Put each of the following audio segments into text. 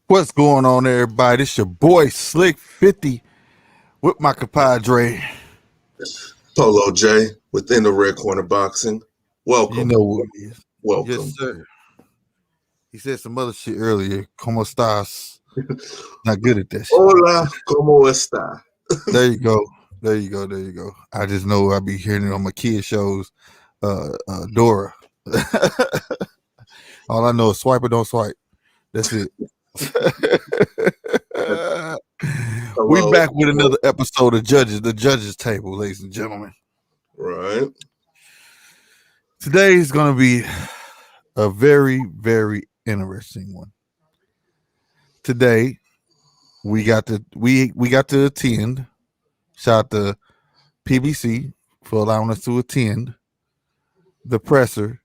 What's going on, everybody? It's your boy Slick 50 with my compadre. Polo J within the Red Corner Boxing. You Welcome. know what it is. Yes, Welcome. sir. He said some other shit earlier. Como estás? Not good at that shit. Hola, ¿cómo está? There you go. There you go. There you go. I just know I be hearing it on my kid shows. Dora. All I know is swipe or don't swipe. That's it. We Hello. back with another episode of the Judges Table, ladies and gentlemen. Right. Today is going to be a very, very interesting one. Today, we got to attend. Shout out to PBC for allowing us to attend the presser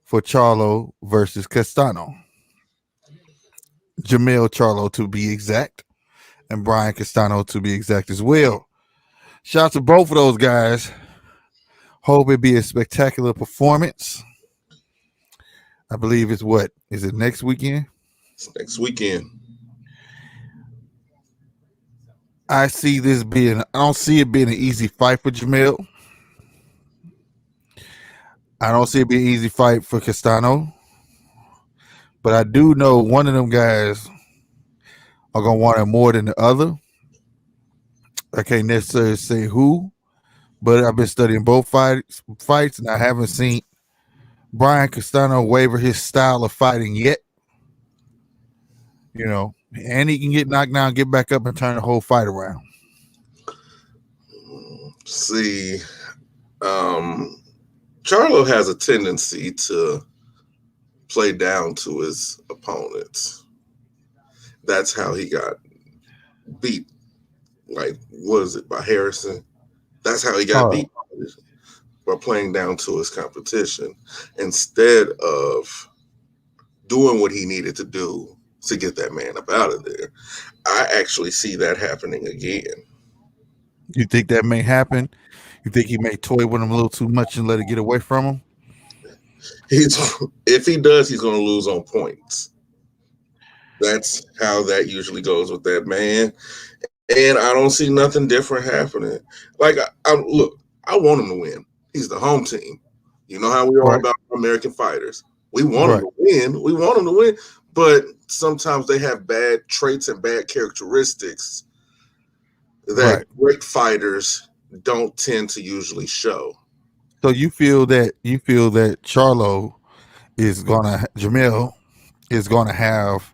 for CHARLO versus CASTANO. JERMELL CHARLO to be exact, and Brian Castano to be exact as well. Shout out to both of those guys. Hope it be a spectacular performance. I believe it's what? Is it next weekend? It's next weekend. I don't see it being an easy fight for JERMELL. I don't see it being an easy fight for Castano. But I do know one of them guys are going to want it more than the other. I can't necessarily say who, but I've been studying both fights, and I haven't seen Brian Castano waver his style of fighting yet. You know, and he can get knocked down, get back up, and turn the whole fight around. See, Charlo has a tendency to play down to his opponents. That's how he got beat. Like, what is it, by Harrison? That's how he got beat, by playing down to his competition instead of doing what he needed to do to get that man up out of there. I actually see that happening again. You think that may happen? You think he may toy with him a little too much and let it get away from him? If he does, he's going to lose on points. That's how that usually goes with that man. And I don't see nothing different happening. Like, I want him to win. He's the home team. You know how we are about American fighters. We want him to win. We want him to win. But sometimes they have bad traits and bad characteristics that great fighters don't tend to usually show. So you feel that JERMELL is gonna have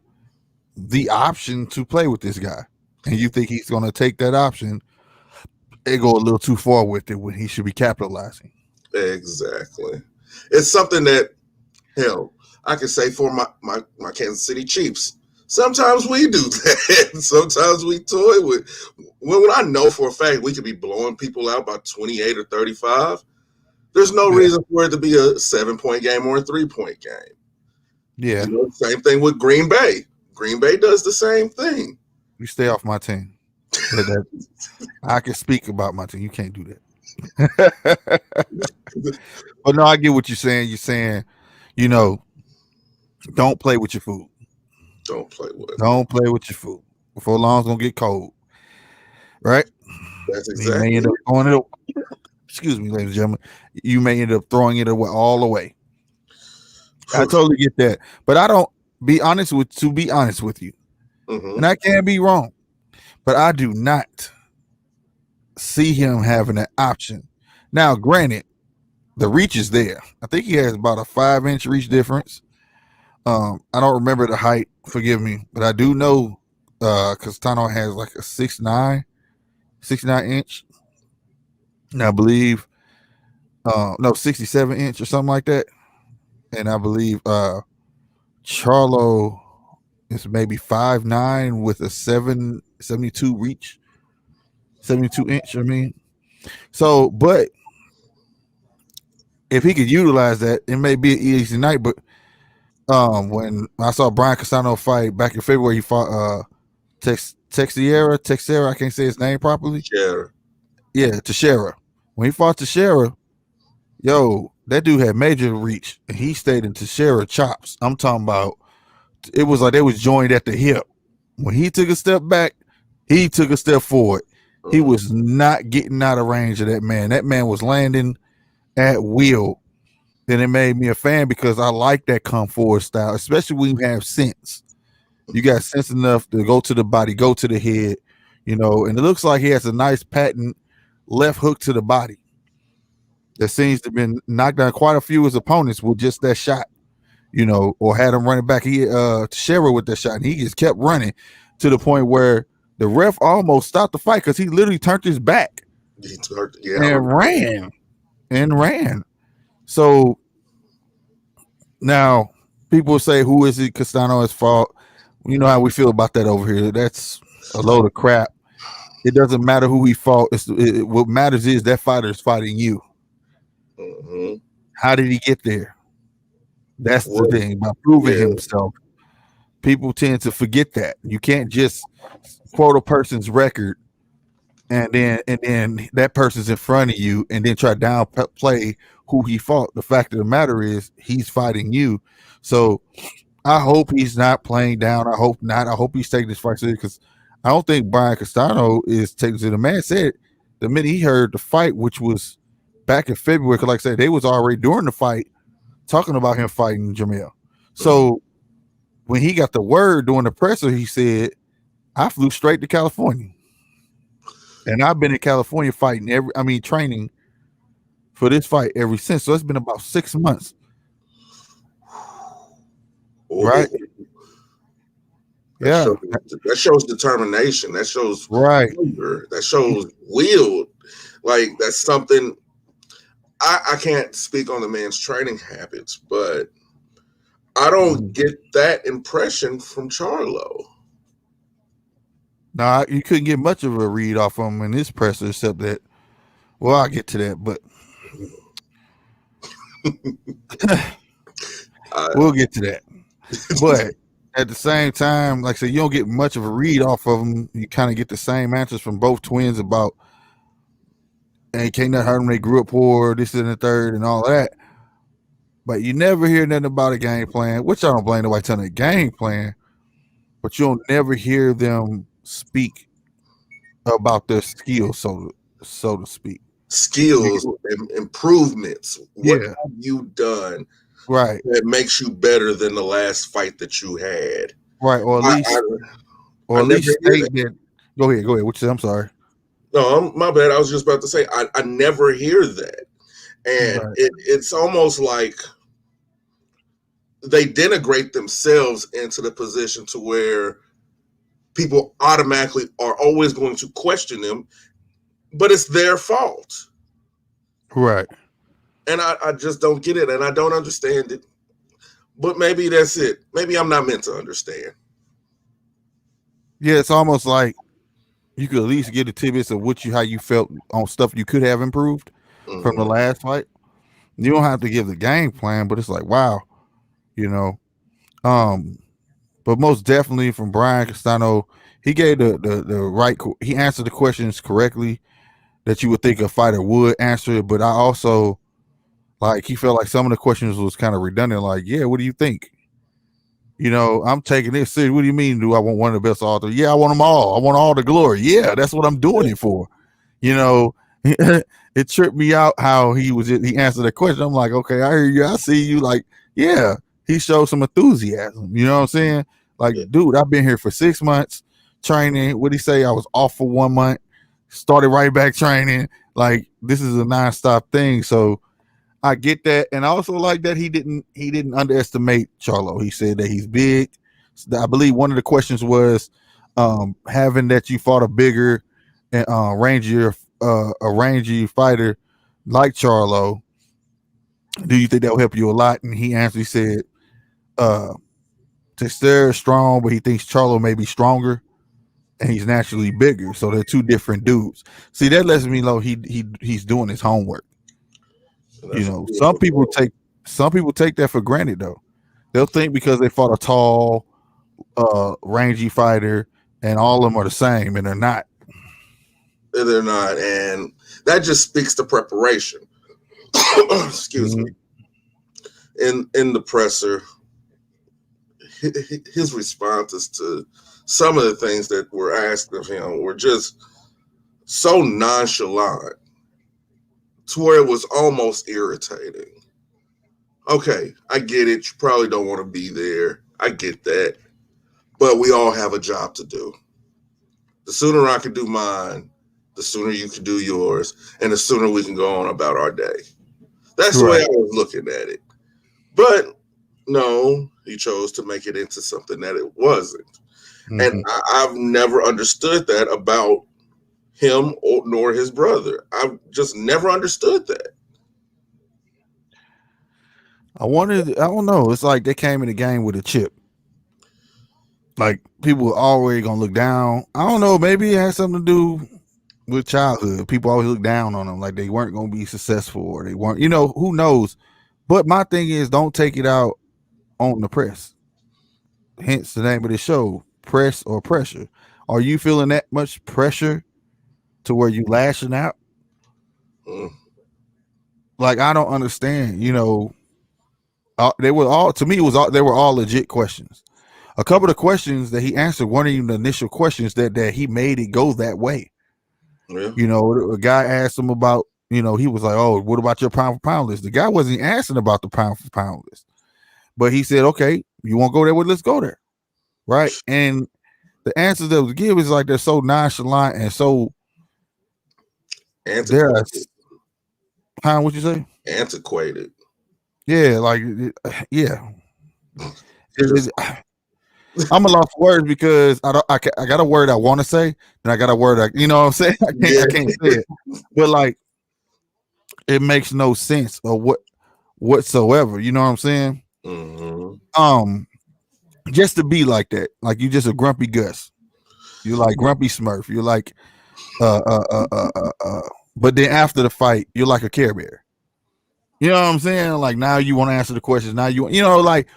the option to play with this guy, and you think he's gonna take that option and go a little too far with it when he should be capitalizing? Exactly. It's something that, hell, I can say for my Kansas City Chiefs. Sometimes we do that. Sometimes we toy with. When I know for a fact we could be blowing people out by 28 or 35, there's no reason for it to be a 7-point game or a 3-point game. Yeah. You know, same thing with Green Bay. Green Bay does the same thing. You stay off my team. I can speak about my team. You can't do that. But no, I get what you're saying. You're saying, you know, don't play with your food. Don't play with your food. Before long, it's gonna get cold. Right? That's exactly. You may end up throwing it. Excuse me, ladies and gentlemen. You may end up throwing it away all the way. I totally get that, but I don't. To be honest with you, and I can't be wrong, but I do not see him having an option. Now, granted, the reach is there. I think he has about a 5-inch reach difference. I don't remember the height. Forgive me, but I do know Castano has like a 6'9" inch. And I believe 67 inch or something like that. And I believe CHARLO is maybe 5'9" with a 72 reach. 72 inch, I mean. So, but if he could utilize that, it may be an easy night. But when I saw Brian Castano fight back in February, he fought Teixeira, I can't say his name properly. Teixeira. When he fought Teixeira, that dude had major reach, and he stayed in Teixeira chops. I'm talking about, it was like they was joined at the hip. When he took a step back, he took a step forward. He was not getting out of range of that man. That man was landing at will. Then it made me a fan because I like that come forward style, especially when you have sense. You got sense enough to go to the body, go to the head, and it looks like he has a nice patent left hook to the body that seems to have been knocked down quite a few of his opponents with just that shot, or had him running back. He Shera with that shot, and he just kept running to the point where the ref almost stopped the fight because he literally turned his back and ran. So now people say, who is it? Castano's fault. You know how we feel about that over here. That's a load of crap. It doesn't matter who he fought. What matters is that fighter is fighting you. Mm-hmm. How did he get there? That's the thing. By proving himself, people tend to forget that. You can't just quote a person's record and then that person's in front of you and then try to downplay who he fought. The fact of the matter is he's fighting you. So I hope he's not playing down. I hope not. I hope he's taking this fight serious because I don't think Brian Castano is taking it. The man said the minute he heard the fight, which was back in February, because like I said, they was already during the fight talking about him fighting JERMELL. So when he got the word during the presser, he said, I flew straight to California. And I've been in California training for this fight ever since. So it's been about 6 months. Right? That shows determination. That shows hunger. That shows will. Like, that's something I can't speak on the man's training habits, but I don't get that impression from Charlo. Nah, you couldn't get much of a read off him in his presser, except that. Well, I'll get to that, but we'll get to that. But at the same time, like I said, you don't get much of a read off of them. You kind of get the same answers from both twins about, hey, can't not hurt them. They grew up poor, this and the third, and all that. But you never hear nothing about a game plan, which I don't blame nobody telling a game plan. But you'll never hear them speak about their skills, so to speak. Skills and improvements. What have you done that makes you better than the last fight that you had? Right, or at least state that. Go ahead. Which I'm sorry. No, my bad. I was just about to say I never hear that, and it's almost like they denigrate themselves into the position to where people automatically are always going to question them, but it's their fault. Right. And I just don't get it, and I don't understand it. But maybe that's it. Maybe I'm not meant to understand. Yeah, it's almost like you could at least get the tidbits of how you felt on stuff you could have improved from the last fight. You don't have to give the game plan, but it's like, wow, But most definitely from Brian Castano, he gave the right. He answered the questions correctly that you would think a fighter would answer it. But I also he felt like some of the questions was kind of redundant. Like, yeah, what do you think? I'm taking this serious. What do you mean? Do I want one of the best authors? Yeah, I want them all. I want all the glory. Yeah, that's what I'm doing it for. It tripped me out how he answered the question. I'm like, okay, I hear you. I see you. Like, yeah, he showed some enthusiasm. You know what I'm saying? Like, dude, I've been here for 6 months training. What'd he say? I was off for 1 month, started right back training. Like, this is a nonstop thing. So I get that. And I also like that he didn't underestimate Charlo. He said that he's big. I believe one of the questions was having that you fought a bigger and rangy fighter like Charlo. Do you think that will help you a lot? And he answered, he said, Teixeira is strong, but he thinks Charlo may be stronger and he's naturally bigger. So they're two different dudes. See, that lets me know he's doing his homework. Some people take that for granted though. They'll think because they fought a tall, rangy fighter and all of them are the same, and they're not. They're not, and that just speaks to preparation. Excuse me. In the presser, his responses to some of the things that were asked of him were just so nonchalant to where it was almost irritating. Okay, I get it. You probably don't want to be there. I get that. But we all have a job to do. The sooner I can do mine, the sooner you can do yours, and the sooner we can go on about our day. That's the way I was looking at it. But no, he chose to make it into something that it wasn't. And I've never understood that about him nor his brother. I've just never understood that. I don't know. It's like they came in the game with a chip. Like people are always gonna look down. I don't know. Maybe it has something to do with childhood. People always look down on them, like they weren't gonna be successful or they weren't. You know, who knows? But my thing is, don't take it out on the press. Hence the name of the show, Press or Pressure. Are you feeling that much pressure to where you lashing out? Like I don't understand. You know, they were all, to me, they were all legit questions. A couple of questions that he answered weren't even the initial questions that he made it go that way. Yeah. You know, a guy asked him about, you know, he was like, "Oh, what about your pound for pound list?" The guy wasn't asking about the pound for pound list, but he said, "Okay, you want to go there? Well, let's go there." Right. And the answers that was given is like they're so nonchalant and so antiquated. What you say? Antiquated. Yeah, like yeah. I'm a lost words because I got a word I want to say, and I got a word you know what I'm saying? I can't say it. But like it makes no sense or whatsoever. You know what I'm saying? Just to be like that, like you just a grumpy Gus. You're like grumpy Smurf. You're like but then after the fight, you're like a Care Bear. You know what I'm saying? Like now you want to answer the questions. Now you know, like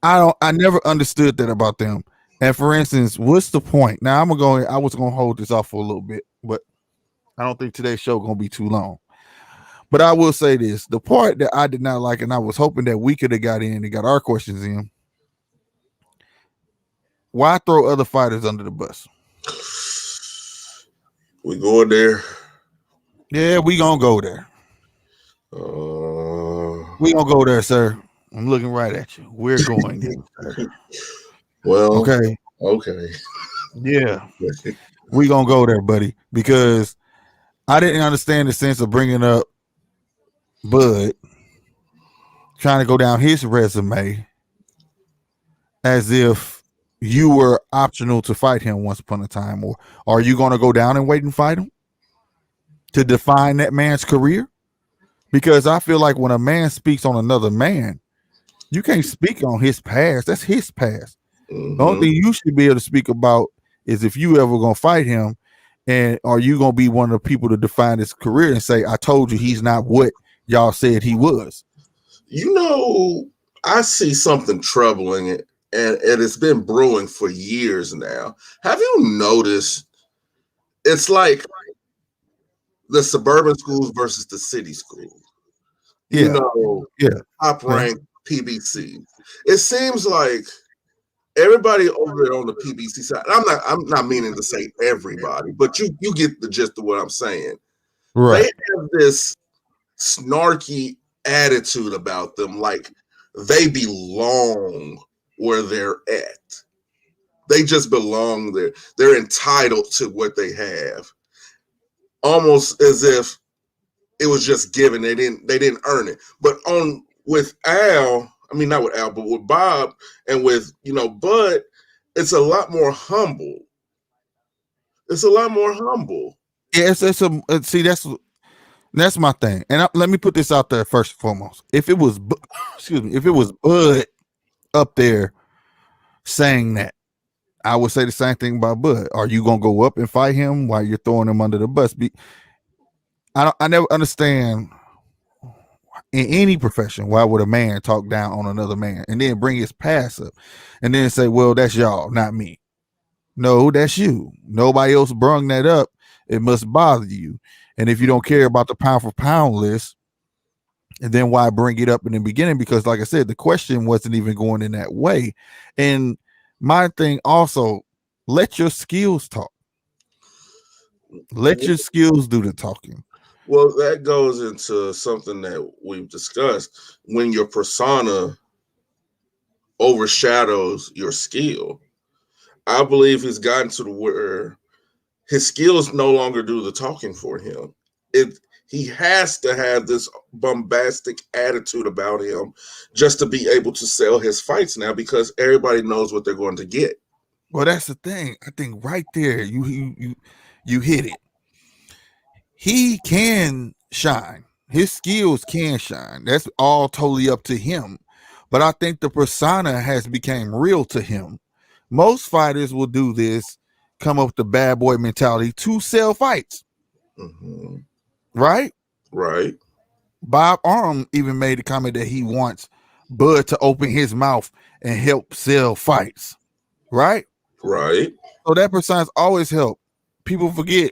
I never understood that about them. And for instance, what's the point? Now I was gonna hold this off for a little bit, but I don't think today's show gonna be too long. But I will say this: the part that I did not like, and I was hoping that we could have got in and got our questions in. Why throw other fighters under the bus? We going there. Yeah, we gonna go there. We gonna go there, sir. I'm looking right at you. We're going there, sir. Well, okay. Yeah, we gonna go there, buddy, because I didn't understand the sense of bringing up Bud, trying to go down his resume as if you were optional to fight him once upon a time, or are you going to go down and wait and fight him to define that man's career? Because I feel like when a man speaks on another man, you can't speak on his past. That's his past. The only thing you should be able to speak about is if you ever going to fight him, and are you going to be one of the people to define his career and say, "I told you he's not what y'all said he was." You know, I see something troubling it, and it's been brewing for years now. Have you noticed? It's like the suburban schools versus the city schools. You know, top ranked PBC. It seems like everybody over there on the PBC side. I'm not meaning to say everybody, but you get the gist of what I'm saying. Right. They have this snarky attitude about them, like they belong where they're at. They just belong there. They're entitled to what they have, almost as if it was just given. They didn't earn it. But with Al, I mean not with Al, but with Bob and with Bud, it's a lot more humble. It's a lot more humble. Yeah, see, that's my thing. And let me put this out there first and foremost. If it was Bud up there saying that, I would say the same thing about Bud. Are you gonna go up and fight him while you're throwing him under the bus? I never understand in any profession why would a man talk down on another man and then bring his past up and then say, "Well, that's y'all, not me." No, that's you. Nobody else brung that up. It must bother you. And if you don't care about the pound for pound list, and then why bring it up in the beginning? Because like I said, the question wasn't even going in that way. And my thing also, let your skills talk. Let your skills do the talking. Well, that goes into something that we've discussed. When your persona overshadows your skill, I believe he's gotten to the where his skills no longer do the talking for him. He has to have this bombastic attitude about him just to be able to sell his fights now, because everybody knows what they're going to get. Well, that's the thing. I think right there, you hit it. He can shine. His skills can shine. That's all totally up to him. But I think the persona has become real to him. Most fighters will do this, come up with the bad boy mentality to sell fights. Mm-hmm. Right? Right. Bob Arum even made a comment that he wants Bud to open his mouth and help sell fights. Right? Right. So that persona's always helped. People forget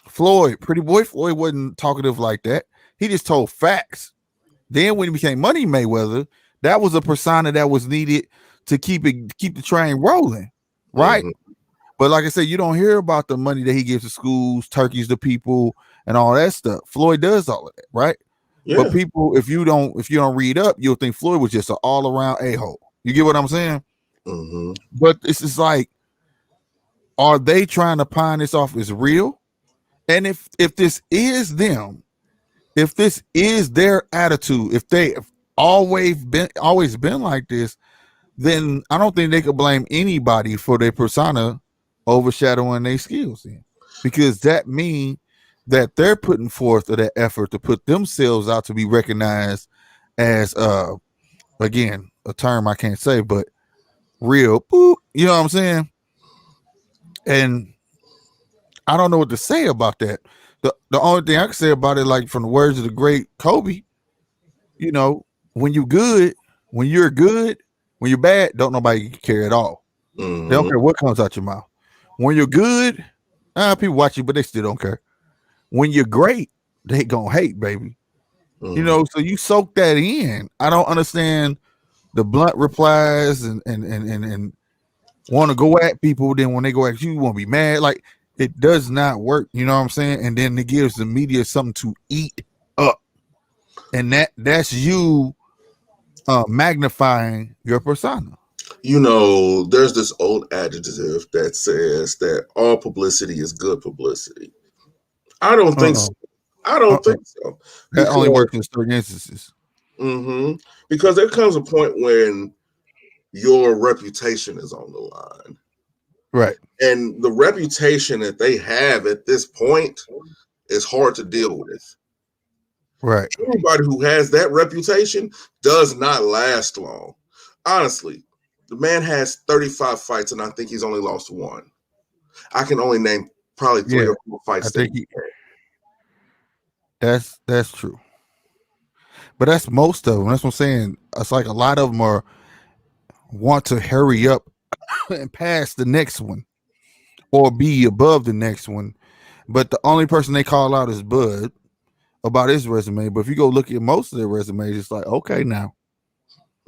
Floyd, Pretty Boy Floyd wasn't talkative like that. He just told facts. Then when he became Money Mayweather, that was a persona that was needed to keep the train rolling. Right? Mm-hmm. But like I said, you don't hear about the money that he gives to schools, turkeys to people, and all that stuff. Floyd does all of that, right? Yeah. But people, if you don't read up, you'll think Floyd was just an all-around a-hole. You get what I'm saying? Mm-hmm. But it's just like, are they trying to pawn this off as real? And if this is them, if this is their attitude, if they have always been like this, then I don't think they could blame anybody for their persona overshadowing their skills in, because that means that they're putting forth that effort to put themselves out to be recognized as again, a term I can't say, but real, boop, you know what I'm saying? And I don't know what to say about that. The only thing I can say about it, like from the words of the great Kobe, you know, when you're good, when you're bad, don't nobody care at all. Mm-hmm. They don't care what comes out your mouth. When you're good, people watch you, but they still don't care. When you're great, they gonna hate, baby. Mm-hmm. You know, so you soak that in. I don't understand the blunt replies and want to go at people. Then when they go at you, you want to be mad. Like, it does not work. You know what I'm saying? And then it gives the media something to eat up, and that's you magnifying your persona. You know, there's this old adjective that says that all publicity is good publicity. I don't think so. I don't think so. That only works in certain instances. Mm-hmm. Because there comes a point when your reputation is on the line. Right. And the reputation that they have at this point is hard to deal with. Right. Anybody who has that reputation does not last long. Honestly, the man has 35 fights, and I think he's only lost one. I can only name probably 3 or 4 fights. I think that's true. But that's most of them. That's what I'm saying. It's like a lot of them want to hurry up and pass the next one or be above the next one. But the only person they call out is Bud about his resume. But if you go look at most of their resumes, it's like, okay, now.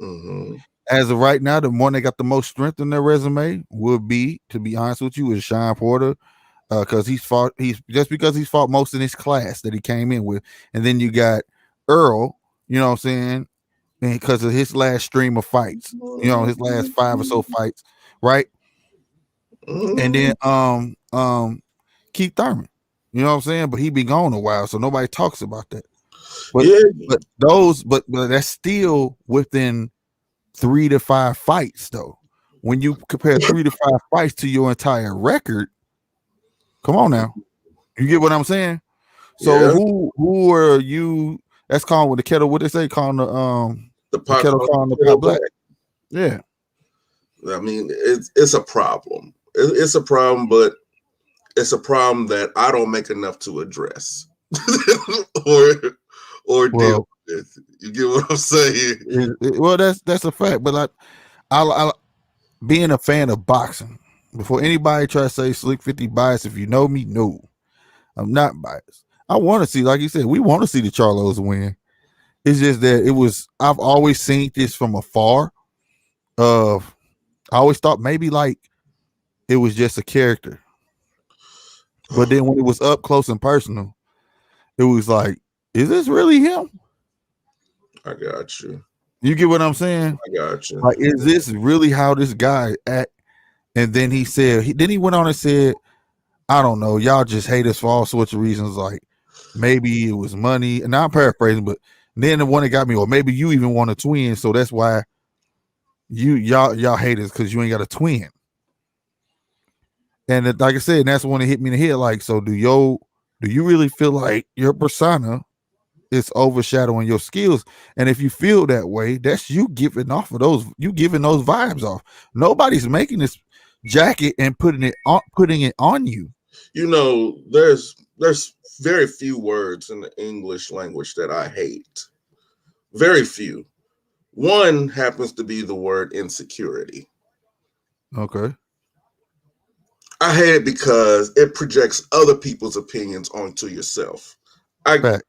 Mm-hmm. As of right now, the one they got the most strength in their resume would be, to be honest with you, is Sean Porter. Because he's fought most in his class that he came in with. And then you got Earl, you know what I'm saying? Because of his last stream of fights, you know, his last 5 or so fights, right? And then Keith Thurman, you know what I'm saying? But he been gone a while, so nobody talks about that. But that's still within 3 to 5 fights, though. When you compare 3 to 5 fights to your entire record, come on now, you get what I'm saying? So who are you? That's calling with the kettle. What they say, calling the kettle calling the pot black. Yeah, I mean, it's a problem. It's a problem, but it's a problem that I don't make enough to address or deal with. You get what I'm saying? Well, that's a fact. But I being a fan of boxing, before anybody try to say Slick 50 biased, if you know me, no, I'm not biased. I want to see, like you said, we want to see the Charlos win. It's just that I've always seen this from afar. I always thought maybe like it was just a character. But then when it was up close and personal, it was like, is this really him? I got you. You get what I'm saying? I got you. Like, is this really how this guy act? And then he said, then he went on and said, I don't know, y'all just hate us for all sorts of reasons. Like maybe it was money, and I'm paraphrasing, but then the one that got me, or maybe you even want a twin, so that's why y'all hate us because you ain't got a twin. And like I said, that's the one that hit me in the head. Like, so do you really feel like your persona is overshadowing your skills? And if you feel that way, that's you giving those vibes off. Nobody's making this jacket and putting it on you. You know, there's very few words in the English language that I hate. Very few. One happens to be the word insecurity. Okay. I hate it because it projects other people's opinions onto yourself. I get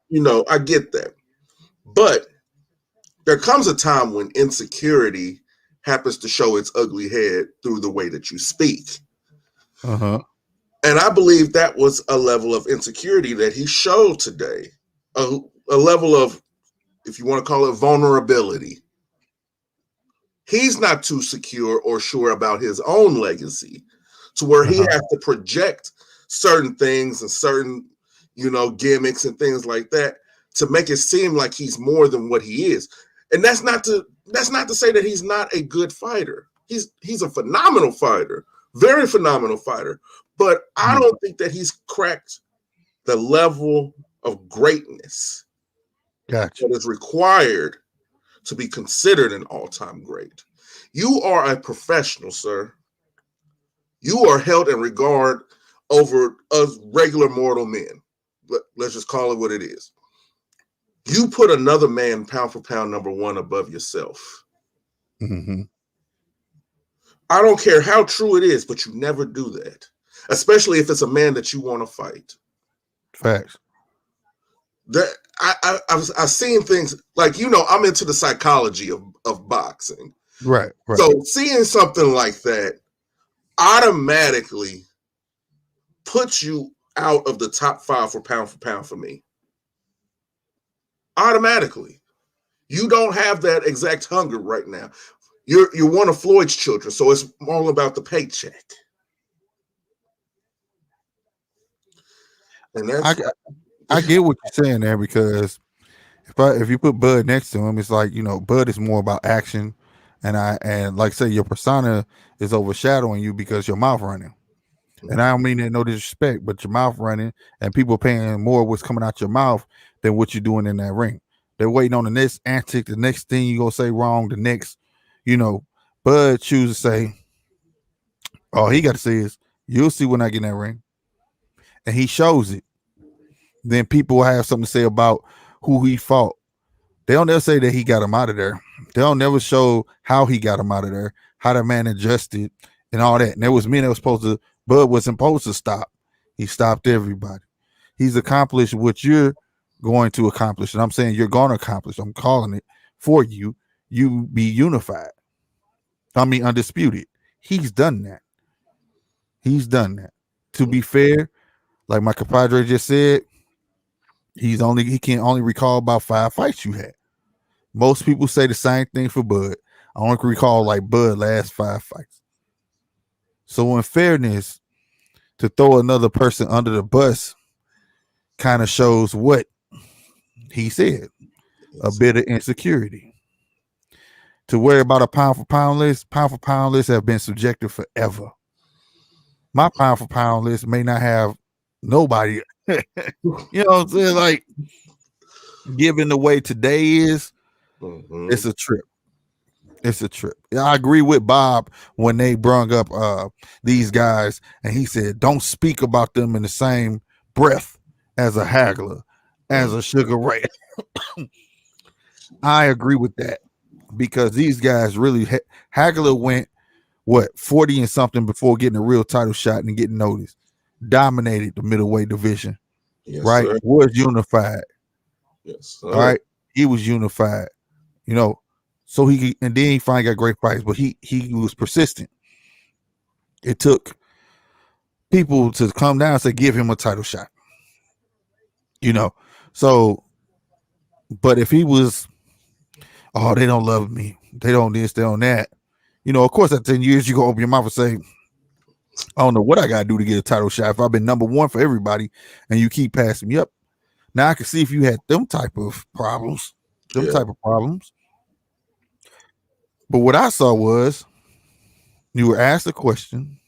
that. But there comes a time when insecurity happens to show its ugly head through the way that you speak. Uh-huh. And I believe that was a level of insecurity that he showed today. A level of, if you want to call it, vulnerability. He's not too secure or sure about his own legacy to where he has to project certain things and certain, gimmicks and things like that to make it seem like he's more than what he is. And that's not to say that he's not a good fighter. He's a phenomenal fighter, very phenomenal fighter. But I don't think that he's cracked the level of greatness that is required to be considered an all-time great. You are a professional, sir. You are held in regard over us regular mortal men. Let's just call it what it is. You put another man pound for pound number one above yourself. Mm-hmm. I don't care how true it is, but you never do that. Especially if it's a man that you want to fight. Facts. That I've seen things like, I'm into the psychology of boxing. Right. So seeing something like that automatically puts you out of the top 5 for pound for me. Automatically. You don't have that exact hunger right now. You're one of Floyd's children, so it's all about the paycheck. And that's I get what you're saying there, because if you put Bud next to him, it's like, Bud is more about action, and like I say, your persona is overshadowing you because your mouth running. And I don't mean that no disrespect, but your mouth running and people paying more what's coming out your mouth than what you're doing in that ring. They're waiting on the next antic, the next thing you gonna say wrong, the next, Bud chooses to say, all he got to say is, you'll see when I get in that ring. And he shows it. Then people will have something to say about who he fought. They don't ever say that he got him out of there. They don't never show how he got him out of there, how that man adjusted and all that. And there was men that was Bud wasn't supposed to stop. He stopped everybody. He's accomplished what you're going to accomplish. And I'm saying you're going to accomplish. I'm calling it for you. You be unified. I mean, undisputed. He's done that. To be fair, like my compadre just said, he can only recall about 5 fights you had. Most people say the same thing for Bud. I only can recall like Bud last 5 fights. So in fairness, to throw another person under the bus kind of shows what he said, a bit of insecurity. To worry about a pound for pound lists have been subjective forever. My pound for pound list may not have nobody. You know what I'm saying? Like, given the way today is, it's a trip. It's a trip. I agree with Bob when they brung up these guys, and he said, don't speak about them in the same breath as a Hagler, as a Sugar Ray. I agree with that, because these guys really, Hagler went, 40 and something before getting a real title shot and getting noticed. Dominated the middleweight division. Yes, right? Sir. Was unified. Yes. All right. He was unified. So and then he finally got great fights, but he was persistent. It took people to come down and say, give him a title shot. You know, so, but if he was, oh, they don't love me, they don't this, they don't that, you know, of course, at 10 years, you go open your mouth and say, I don't know what I got to do to get a title shot if I've been number one for everybody and you keep passing me up. Now I can see if you had them type of problems. But what I saw was you were asked a question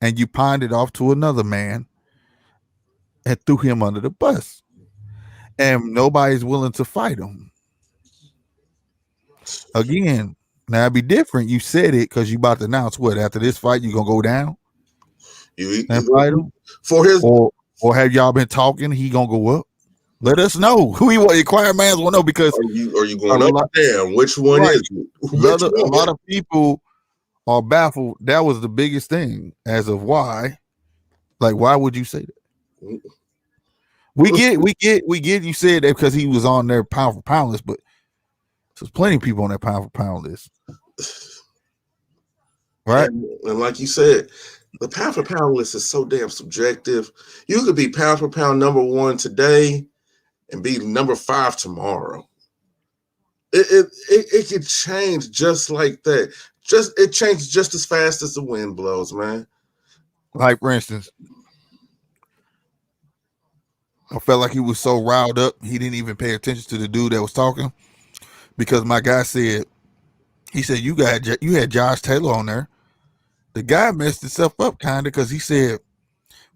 and you pined it off to another man and threw him under the bus. And nobody's willing to fight him. Again, now it'd be different. You said it because you about to announce what after this fight you're gonna go down. You fight him for his, or have y'all been talking? He gonna go up. Let us know who he was. Inquired man's will know because are you going up down? Which one is it? A lot of people are baffled. That was the biggest thing as of why. Like, why would you say that? We get. You said that because he was on their pound for pound list, but there's plenty of people on that pound for pound list, right? And like you said, the pound for pound list is so damn subjective. You could be pound for pound number one today and be number 5 tomorrow. It could change just like that. It changes just as fast as the wind blows, man. Like, for instance, I felt like he was so riled up he didn't even pay attention to the dude that was talking, because my guy said, he said you had Josh Taylor on there. The guy messed himself up kind of because he said,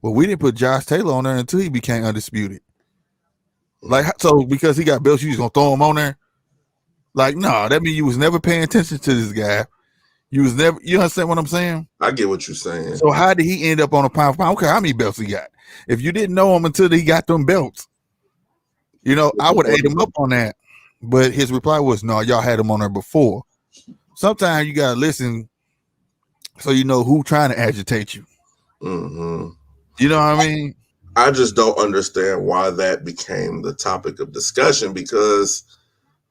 well, we didn't put Josh Taylor on there until he became undisputed. Like, so because he got belts, you just gonna throw him on there? Like, no, that means you was never paying attention to this guy. You understand what I'm saying? I get what you're saying. So how did he end up on a pound for pound? Okay, how many belts he got? If you didn't know him until he got them belts, you know, I would ate him up on that. But his reply was, no, y'all had him on there before. Sometimes you gotta listen so you know who trying to agitate you. Mm-hmm. You know what I mean? I just don't understand why that became the topic of discussion, because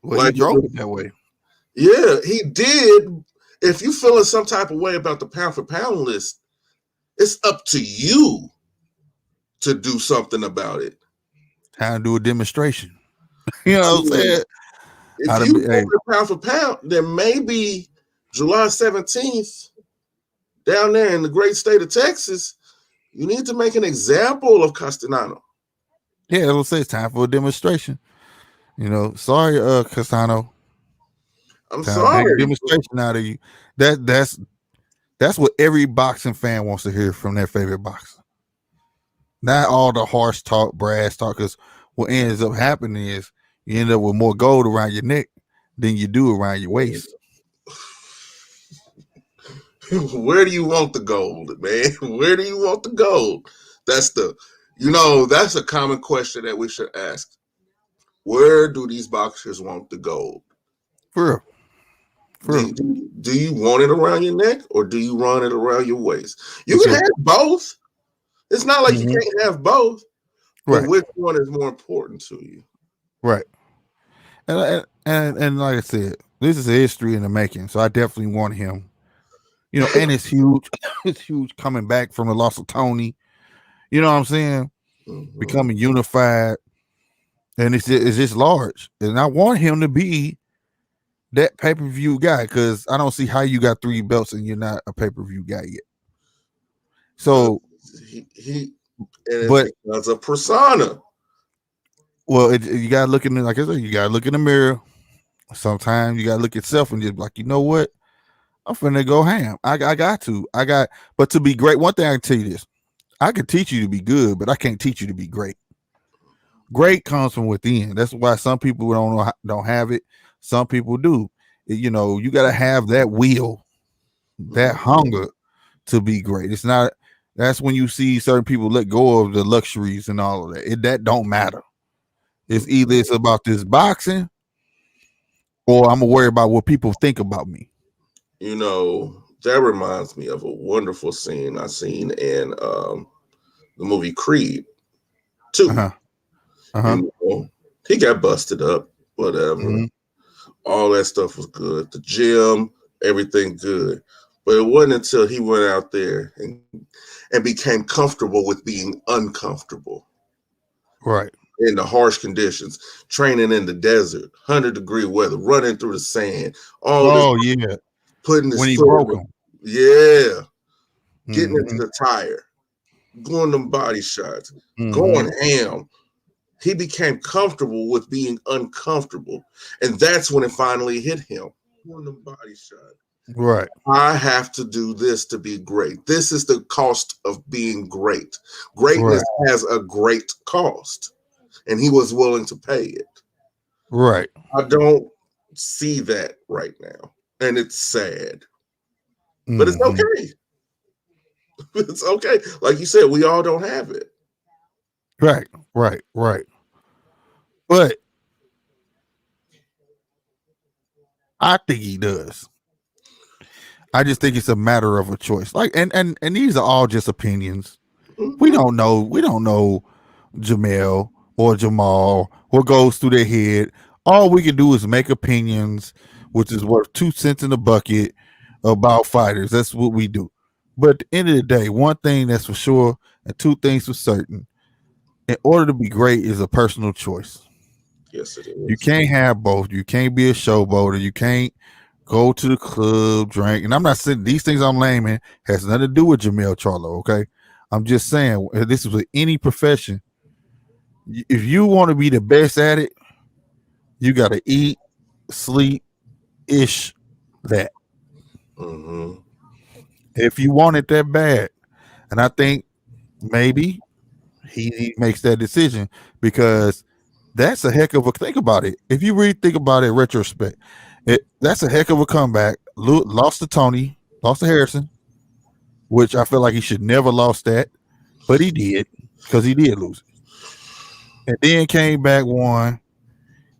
he drove it that way. Yeah, he did. If you feeling some type of way about the pound for pound list, it's up to you to do something about it. How to do a demonstration. You know what I'm saying? If you go pound for pound, then maybe July 17th, down there in the great state of Texas, you need to make an example of Castanano. Yeah, it'll say it's time for a demonstration. You know, sorry, Castano. I'm sorry. Make a demonstration out of you. That's what every boxing fan wants to hear from their favorite boxer. Not all the harsh talk, brass talk, because what ends up happening is you end up with more gold around your neck than you do around your waist. Where do you want the gold, man? Where do you want the gold? That's a common question that we should ask. Where do these boxers want the gold? For real. Do you want it around your neck, or do you want it around your waist? You can have both. It's not like you can't have both. But which one is more important to you? Right. And like I said, this is a history in the making. So I definitely want him. You know, and it's huge. It's huge coming back from the loss of Tony. You know what I'm saying? Mm-hmm. Becoming unified. And it's just large. And I want him to be that pay-per-view guy, because I don't see how you got 3 belts and you're not a pay-per-view guy yet. So but that's a persona. Well, you gotta look in the, like I said, you gotta look in the mirror. Sometimes you gotta look at yourself and just be like, you know what? I'm finna go ham. But to be great, one thing I can tell you this: I can teach you to be good, but I can't teach you to be great. Great comes from within. That's why some people don't have it. Some people do. You know, you gotta have that will, that hunger to be great. It's not. That's when you see certain people let go of the luxuries and all of that. That don't matter. It's either it's about this boxing, or I'm gonna worry about what people think about me. You know, that reminds me of a wonderful scene I seen in the movie Creed 2. You know, he got busted up, whatever. All that stuff was good. The gym, everything good. But it wasn't until he went out there and became comfortable with being uncomfortable. Right. In the harsh conditions, training in the desert, 100-degree weather, running through the sand, all this. Oh yeah. Putting his When he foot broke in him. yeah. Getting into Mm-hmm. the tire, going them body shots, Mm-hmm. going ham. He became comfortable with being uncomfortable. And that's when it finally hit him. Going them body shots. Right. I have to do this to be great. This is the cost of being great. Greatness has a great cost, and he was willing to pay it. Right. I don't see that right now, and it's sad, but it's okay. It's okay. Like you said, we all don't have it. Right. Right. Right. But I think he does. I just think it's a matter of a choice. Like, and these are all just opinions. Mm-hmm. We don't know JERMELL or Jamal, what goes through their head. All we can do is make opinions, which is worth 2 cents in the bucket about fighters. That's what we do. But at the end of the day, one thing that's for sure and two things for certain. In order to be great is a personal choice. Yes, it is. You can't have both. You can't be a showboater. You can't go to the club, drink. And I'm not saying these things I'm naming has nothing to do with JERMELL CHARLO, okay? I'm just saying this is with any profession. If you want to be the best at it, you got to eat, sleep, that. Mm-hmm. If you want it that bad. And I think maybe he makes that decision because that's a heck of a think about it. If you really think about it in retrospect, that's a heck of a comeback. Lost to Tony, lost to Harrison, which I feel like he should never lost that, but he did because he did lose it. And then came back, won,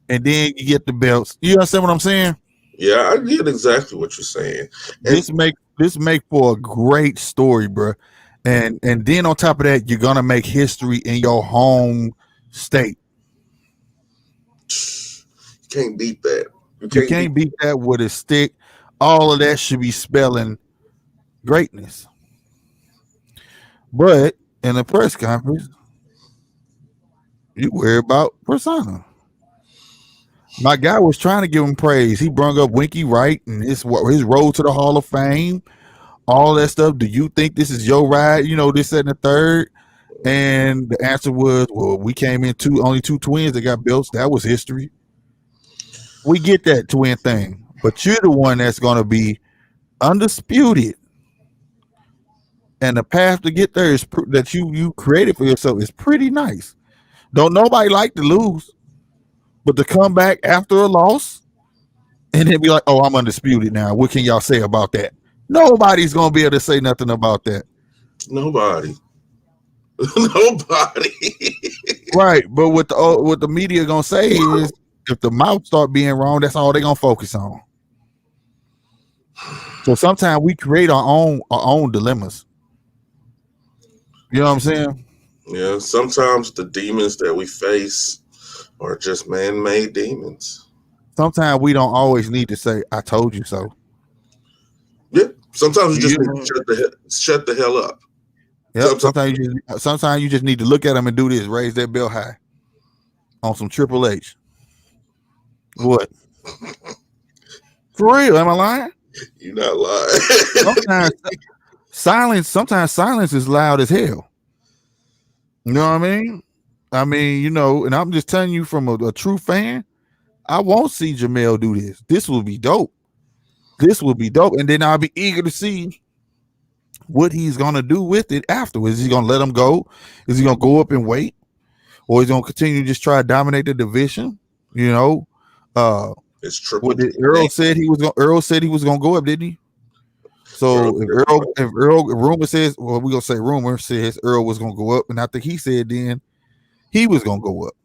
and then you get the belts. You understand what I'm saying? Yeah, I get exactly what you're saying. And This make for a great story, bro. And then on top of that, you're gonna make history in your home state. You can't beat that. You can't beat that with a stick. All of that should be spelling greatness. But in the press conference, you worry about persona. My guy was trying to give him praise. He brought up Winky Wright and his road to the Hall of Fame, all that stuff. Do you think this is your ride? You know, this, that, and the third. And the answer was, well, we came in only two twins that got belts. That was history. We get that twin thing, but you're the one that's going to be undisputed. And the path to get there is that you created for yourself is pretty nice. Don't nobody like to lose, but to come back after a loss and then be like, oh, I'm undisputed now. What can y'all say about that? Nobody's going to be able to say nothing about that. Nobody. Nobody. Right. But what the media going to say is if the mouth start being wrong, that's all they're going to focus on. So sometimes we create our own dilemmas. You know what I'm saying? Yeah, sometimes the demons that we face are just man-made demons. Sometimes we don't always need to say, I told you so. Yeah, sometimes you just need to shut the hell up. Yep. Sometimes you just need to look at them and do this, raise that bell high on some Triple H. What? For real? Am I lying? You're not lying. Sometimes silence is loud as hell. You know what I mean? I mean, you know, and I'm just telling you from a true fan, I won't see JERMELL do this. This will be dope. And then I'll be eager to see what he's going to do with it afterwards. Is he going to let him go? Is he going to go up and wait? Or is he going to continue to just try to dominate the division? You know? It's triple. Earl said he was going to go up, didn't he? So if rumor says, well, we're going to say rumor says Earl was going to go up. And I think he said then he was going to go up.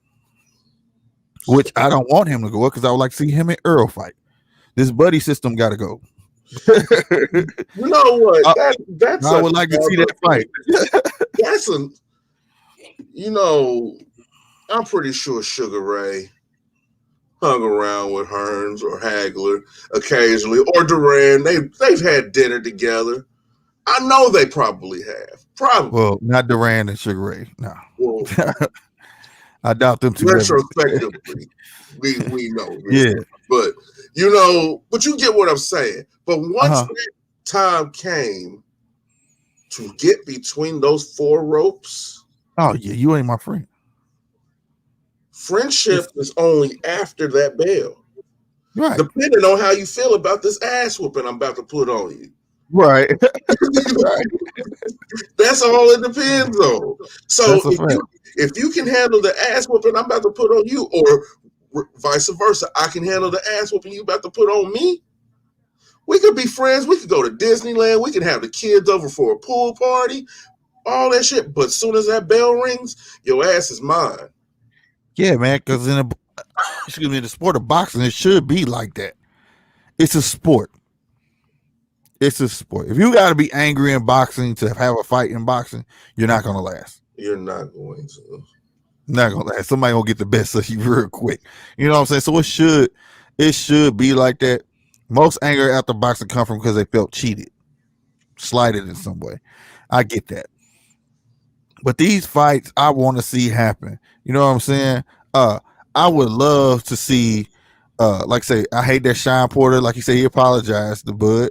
Which I don't want him to go up because I would like to see him and Earl fight. This buddy system got to go. You know what? That's I would like to see that fight. That's you know, I'm pretty sure Sugar Ray hung around with Hearns or Hagler occasionally, or Duran. They've had dinner together. I know they probably have. Probably. Well, not Duran and Sugar Ray. No. Well, I doubt them two. retrospectively, we know this. Yeah. But but you get what I'm saying. But once that time came to get between those four ropes. Oh yeah, you ain't my friend. Friendship is only after that bell. Right. Depending on how you feel about this ass whooping I'm about to put on you. Right. Right. That's all it depends on. So if you can handle the ass whooping I'm about to put on you, or vice versa, I can handle the ass whooping you about to put on me, we could be friends. We could go to Disneyland. We can have the kids over for a pool party, all that shit. But as soon as that bell rings, your ass is mine. Yeah, man, because in the sport of boxing, it should be like that. It's a sport. It's a sport. If you got to be angry in boxing to have a fight in boxing, you're not going to last. You're not going to. Not going to last. Somebody going to get the best of you real quick. You know what I'm saying? So it should be like that. Most anger after boxing come from because they felt cheated, slighted in some way. I get that. But these fights, I want to see happen. You know what I'm saying? I would love to see, like say, I hate that Sean Porter, like he said, he apologized to Bud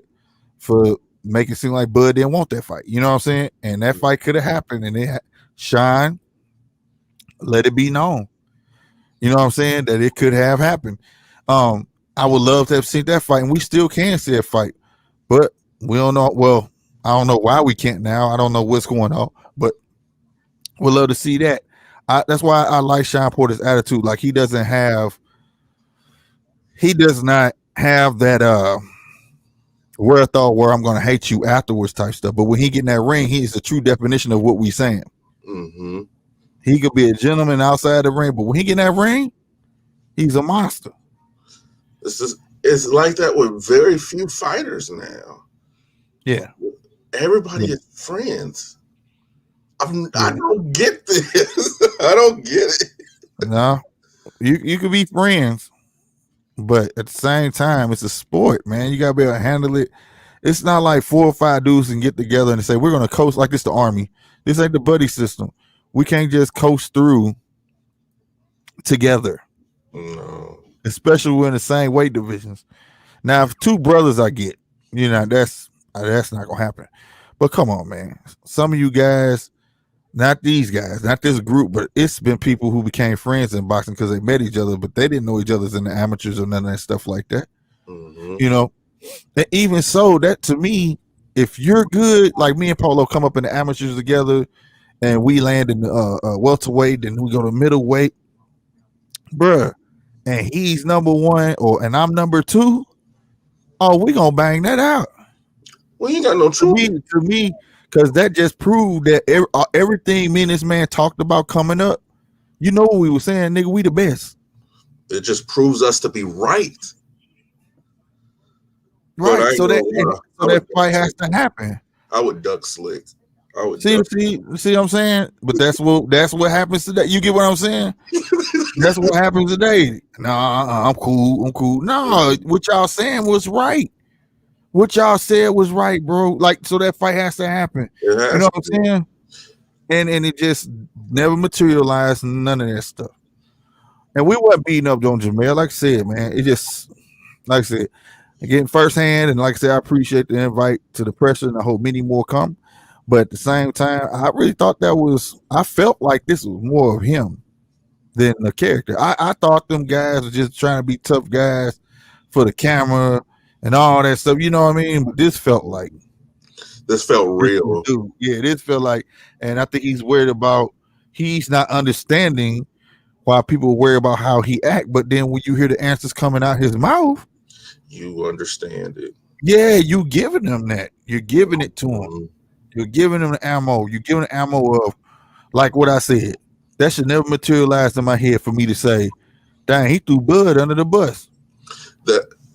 for making it seem like Bud didn't want that fight. You know what I'm saying? And that fight could have happened, and Sean let it be known. You know what I'm saying? That it could have happened. I would love to have seen that fight, and we still can see a fight, but we don't know. Well, I don't know why we can't now. I don't know what's going on, but we'd love to see that. That's why I like Sean Porter's attitude. Like he does not have that wherewithal where I'm going to hate you afterwards type stuff. But when he get in that ring, he is the true definition of what we saying. Mm-hmm. He could be a gentleman outside the ring, but when he get in that ring, he's a monster. It's like that with very few fighters now. Yeah. Everybody is friends. I don't get this. I don't get it. No, you could be friends, but at the same time, it's a sport, man. You gotta be able to handle it. It's not like 4 or 5 dudes can get together and say we're gonna coast like this. The Army. This ain't the buddy system. We can't just coast through together. No, especially when in the same weight divisions. Now, if 2 brothers, I get, that's not gonna happen. But come on, man. Some of you guys. Not these guys, not this group, but it's been people who became friends in boxing because they met each other, but they didn't know each other's in the amateurs or none of that stuff like that. Mm-hmm. And even so, that to me, if you're good, like me and Polo come up in the amateurs together and we land in the welterweight, then we go to middleweight, bruh, and he's number 1 and I'm number 2, oh, we gonna bang that out. Well, you got no truth. To me, because that just proved that everything me and this man talked about coming up, you know what we were saying, nigga, we the best. It just proves us to be right. Right. So that fight has to happen. I would duck Slick. I would see what I'm saying? But that's what happens today. You get what I'm saying? That's what happens today. Nah, I'm cool. No, what y'all saying was right. What y'all said was right, bro. Like, so that fight has to happen. You know what I'm saying? And it just never materialized, none of that stuff. And we weren't beating up on JERMELL. Like I said, man, it just, like I said, again, firsthand, and like I said, I appreciate the invite to the pressure, and I hope many more come. But at the same time, I really thought I felt like this was more of him than the character. I thought them guys were just trying to be tough guys for the camera and all that stuff, you know what I mean? But this felt real. Dude. Yeah, this felt like, and I think he's not understanding why people worry about how he act, but then when you hear the answers coming out his mouth, you understand it. Yeah, you giving him that. You're giving it to him. You're giving him the ammo. You're giving the ammo of, like what I said, that should never materialize in my head for me to say, dang, he threw Bud under the bus.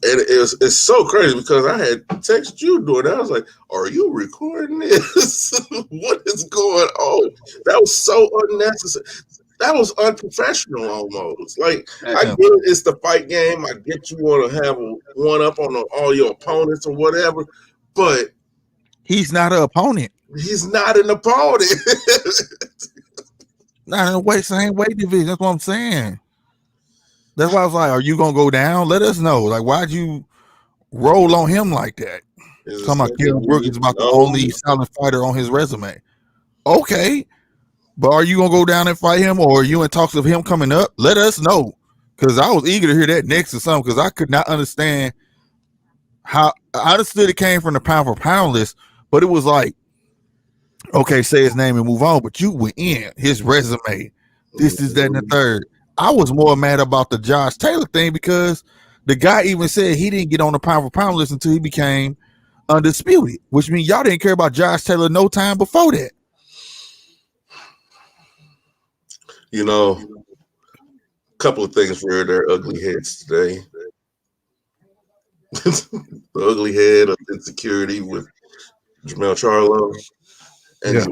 It's so crazy because I had texted you doing that. I was like, are you recording this? What is going on? That was so unnecessary. That was unprofessional almost. Like, I Yeah. get it, it's the fight game. I get you want to have one up on all your opponents or whatever, but He's not an opponent. he's not an opponent. Not in the same weight division. That's what I'm saying. That's why I was like, are you gonna go down? Let us know. Like, why'd you roll on him like that? Talking about Kell Brook is about the only silent fighter on his resume. Okay, but are you gonna go down and fight him, or are you in talks of him coming up? Let us know, because I was eager to hear that next or something, because I could not understand how. I understood it came from the pound for pound list, but it was like, okay, say his name and move on. But you went in his resume. This is that and the third. I was more mad about the Josh Taylor thing, because the guy even said he didn't get on the pound for pound list until he became undisputed, which means y'all didn't care about Josh Taylor no time before that. You know, a couple of things reared their ugly heads today. The ugly head of insecurity with JERMELL CHARLO and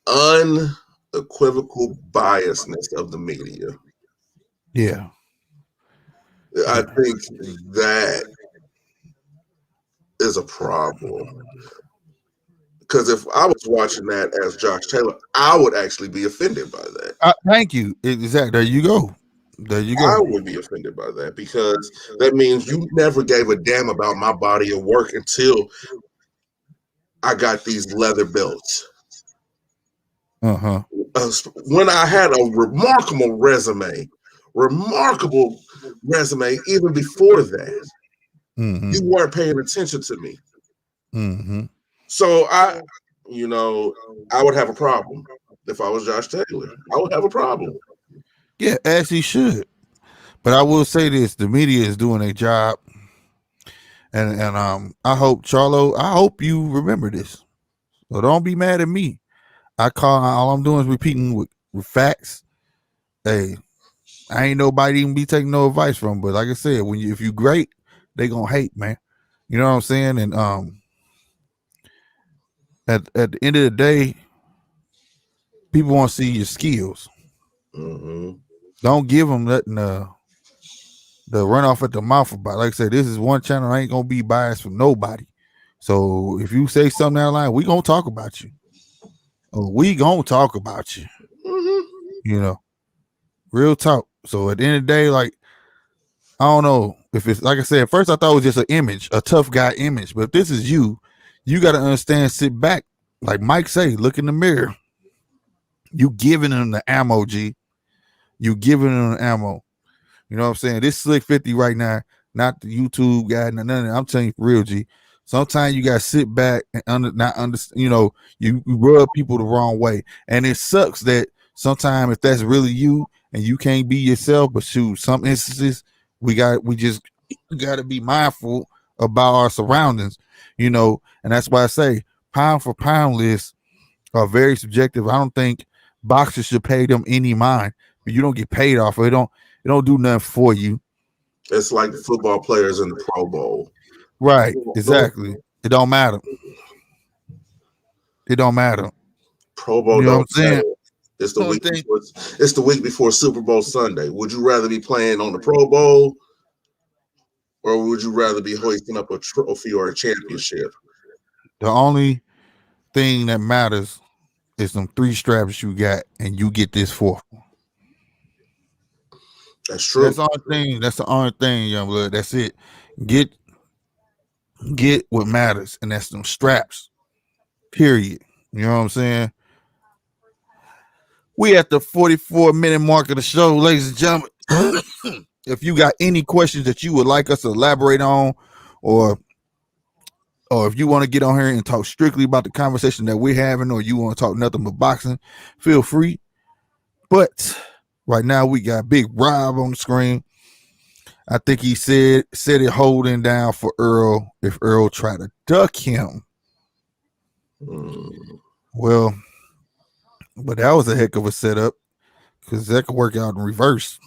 the unequivocal biasness of the media. Yeah. I think that is a problem. Because if I was watching that as Josh Taylor, I would actually be offended by that. Thank you. Exactly. There you go. There you go. I would be offended by that, because that means you never gave a damn about my body of work until I got these leather belts. When I had a remarkable resume even before that, you weren't paying attention to me. So I would have a problem if I was Josh Taylor. I would have a problem. Yeah, as he should. But I will say this: the media is doing a job, and I hope CHARLO, I hope you remember this. So don't be mad at me. All I'm doing is repeating with facts. Hey, I ain't nobody even be taking no advice from. But like I said, if you great, they gonna hate, man. You know what I'm saying? And at the end of the day, people want to see your skills. Don't give them nothing the run off at the mouth about. Like I said, this is one channel. I ain't gonna be biased from nobody. So if you say something out of line, we gonna talk about you. We gonna talk about you. You know, real talk. So at the end of the day, like, I don't know if it's like I said. At first, I thought it was just an image, a tough guy image. But if this is you got to understand. Sit back, like Mike say, look in the mirror. You giving them the ammo, G. You giving them the ammo. You know what I'm saying? This Slick 50 right now, not the YouTube guy, none of that. I'm telling you for real, G. Sometimes you gotta sit back and not understand. You know, you rub people the wrong way, and it sucks that sometimes if that's really you and you can't be yourself. But shoot, some instances we just gotta be mindful about our surroundings. You know, and that's why I say pound for pound lists are very subjective. I don't think boxers should pay them any mind, but you don't get paid off of it. It don't do nothing for you. It's like the football players in the Pro Bowl. Right, exactly. It don't matter. It don't matter. Pro Bowl, you know don't matter. It's the week before Super Bowl Sunday. Would you rather be playing on the Pro Bowl, or would you rather be hoisting up a trophy or a championship? The only thing that matters is them 3 straps you got, and you get this 4th. That's true. That's the only thing. That's the only thing, young blood. That's it. Get what matters, and that's them straps. Period. You know what I'm saying? We at the 44-minute mark of the show, ladies and gentlemen. If you got any questions that you would like us to elaborate on, or if you want to get on here and talk strictly about the conversation that we're having, or you want to talk nothing but boxing, feel free. But right now we got Big Rob on the screen. I think he said it holding down for Earl if Earl tried to duck him. Well, but that was a heck of a setup, because that could work out in reverse.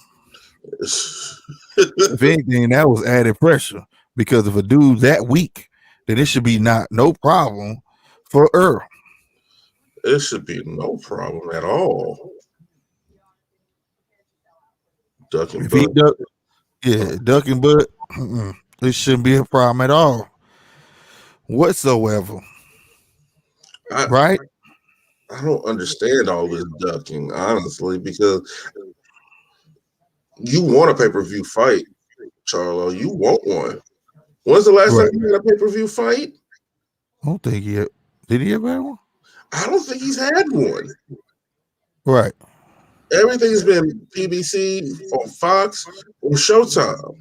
If anything, that was added pressure, because if a dude that weak, then it should be no problem for Earl. It should be no problem at all. Ducking If he butt. duck, yeah, ducking butt, it shouldn't be a problem at all, whatsoever. I Right? I don't understand all this ducking, honestly, because you want a pay-per-view fight, Charlo. You want one. When's the last time Right. you had a pay-per-view fight? I don't think he did he ever have one? I don't think he's had one. Right. Everything's been PBC or Fox or Showtime.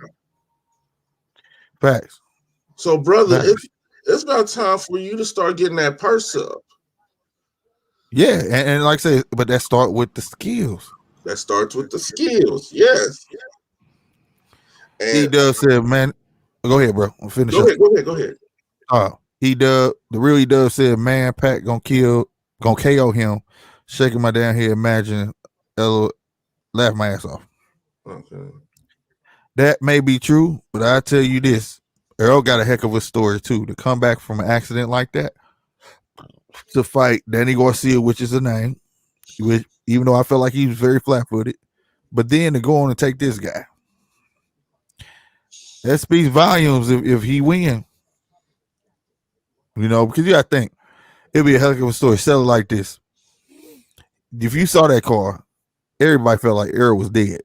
Facts. So, brother, Facts. it's about time for you to start getting that purse up. Yeah, and like I said, but that start with the skills. That starts with the skills. Yes. He And does said, man, go ahead, bro. I'll finish up. go ahead. The real he does said, man, Pat gonna KO him. Shaking my damn head, imagine, laugh my ass off. Okay. That may be true, but I tell you this, Earl got a heck of a story too. To come back from an accident like that, to fight Danny Garcia, which is a name, which even though I felt like he was very flat-footed, but then to go on and take this guy, that speaks volumes if he win. You know, because you gotta think it'd be a heck of a story. Sell it like this. If you saw that car, everybody felt like Earl was dead.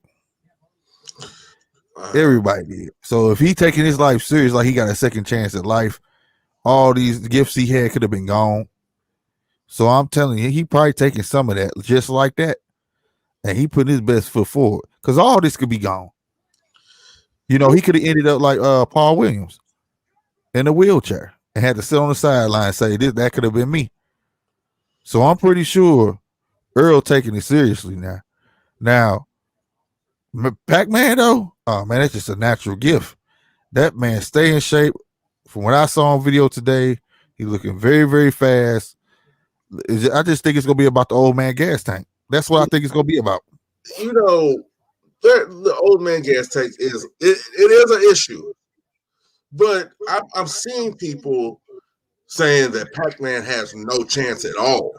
Everybody did. So if he taking his life serious, like he got a second chance at life, all these gifts he had could have been gone. So I'm telling you, he probably taking some of that just like that, and he putting his best foot forward because all this could be gone. You know, he could have ended up like Paul Williams in a wheelchair and had to sit on the sideline and say that could have been me. So I'm pretty sure Earl taking it seriously now. Now, Pac-Man though, oh man, that's just a natural gift. That man stay in shape. From what I saw on video today, he's looking very, very fast. I just think it's gonna be about the old man gas tank. That's what I think it's gonna be about. You know, the old man gas tank is an issue, but I'm seeing people saying that Pac-Man has no chance at all,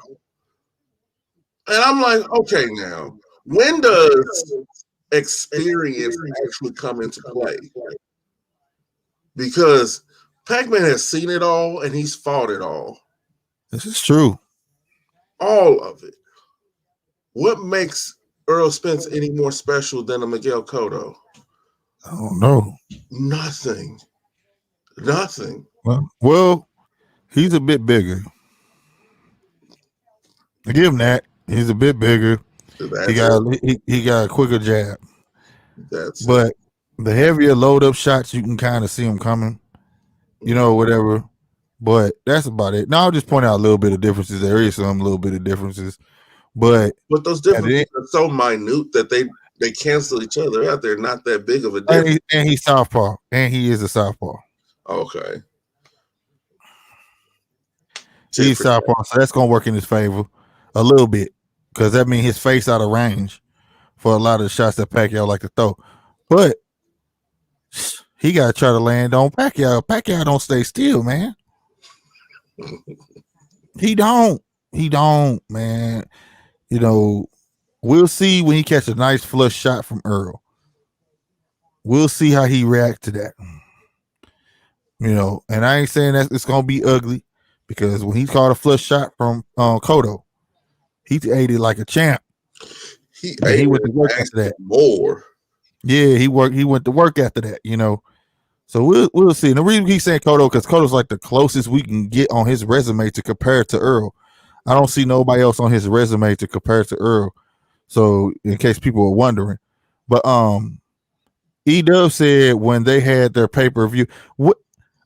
and I'm like, okay, now when does experience actually come into play? Because Pac-Man has seen it all and he's fought it all. This is true. All of it. What makes Earl Spence any more special than a Miguel Cotto? I don't know. Nothing. Well, he's a bit bigger. I give him that. He's a bit bigger. He got a quicker jab. But the heavier load up shots, you can kind of see him coming. You know, whatever. But that's about it. Now I'll just point out a little bit of differences. There is some little bit of differences. But those differences are so minute that they cancel each other out. They're not that big of a difference. And he's southpaw. And he is a southpaw. Okay. He's southpaw, so that's gonna work in his favor a little bit. Because that means his face out of range for a lot of the shots that Pacquiao like to throw. But he gotta try to land on Pacquiao. Pacquiao don't stay still, man. He don't, man. You know, we'll see when he catch a nice flush shot from Earl. We'll see how he reacts to that. You know, and I ain't saying that it's gonna be ugly because when he caught a flush shot from Cotto, he ate it like a champ. He went to work after that. More. Yeah, he went to work after that. You know, so we'll see. And the reason he's saying Cotto because Cotto's like the closest we can get on his resume to compare to Earl. I don't see nobody else on his resume to compare to Earl. So in case people were wondering, but E-Dub said when they had their pay-per-view, what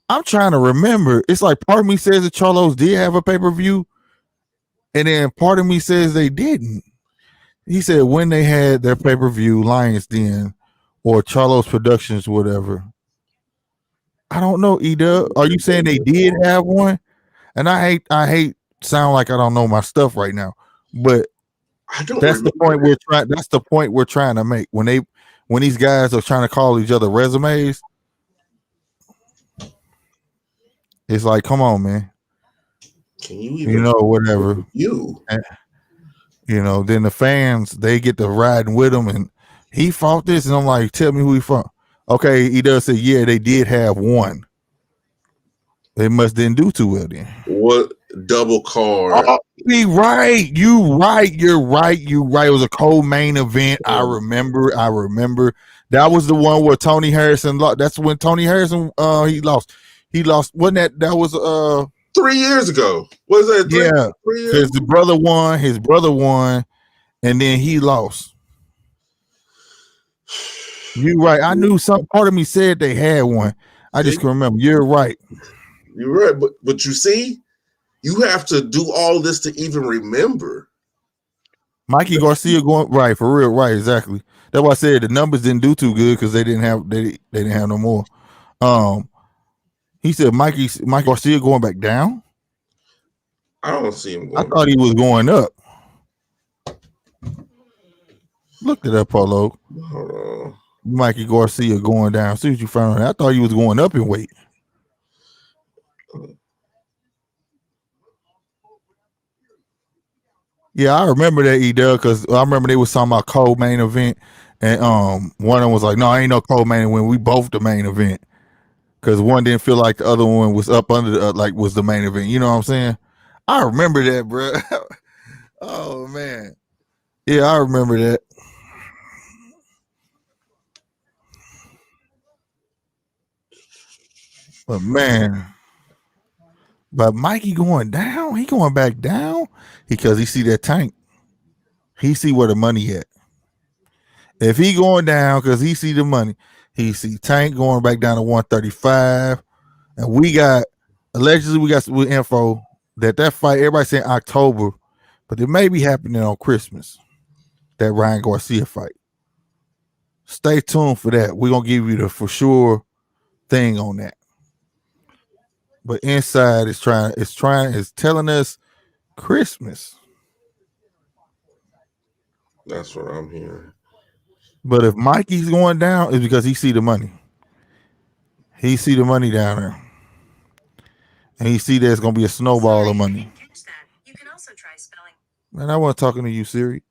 I'm trying to remember, it's like part of me says that Charlos did have a pay-per-view, and then part of me says they didn't. He said when they had their pay-per-view, Lions Den or Charlos Productions, whatever. I don't know, E-Dub. Are you saying they did have one? And I hate sound like I don't know my stuff right now, but that's the point we're trying. That's the point we're trying to make when these guys are trying to call each other resumes. It's like, come on, man. Can you even whatever you? And, then the fans they get to riding with him, and he fought this, and I'm like, tell me who he fought. Okay, he does say, yeah, they did have one. They must didn't do too well then. What double card? You're right. You're right. It was a co-main event. I remember. That was the one where Tony Harrison lost. That's when Tony Harrison he lost. He lost. Wasn't that was 3 years ago? Was that 3 years? His brother won, and then he lost. You're right. I knew some part of me said they had one. I just can remember. You're right. You're right, but you see, you have to do all this to even remember. Mikey Garcia going right for real, right? Exactly. That's why I said the numbers didn't do too good because they didn't have no more. He said Mike Garcia going back down. I don't see him going. I thought he was going up. Look at that, Paulo. Hold on. Mikey Garcia going down. See what you found. I thought he was going up in weight. Yeah, I remember that because I remember they was talking about co-main event, and one of them was like, "No, ain't no co-main event. We both the main event." Because one didn't feel like the other one was up under was the main event. You know what I'm saying? I remember that, bro. Oh man, yeah, I remember that. But man, Mikey going down. He going back down because he see that tank. He see where the money at. If he going down because he see the money, he see Tank going back down to 135, and we got some info that fight. Everybody saying October, but it may be happening on Christmas. That Ryan Garcia fight. Stay tuned for that. We're gonna give you the for sure thing on that. But inside is telling us Christmas. That's what I'm hearing. But if Mikey's going down, it's because he see the money. He see the money down there. And he see there's gonna be a snowball of money. You can also try spelling. Man, I wasn't talking to you, Siri.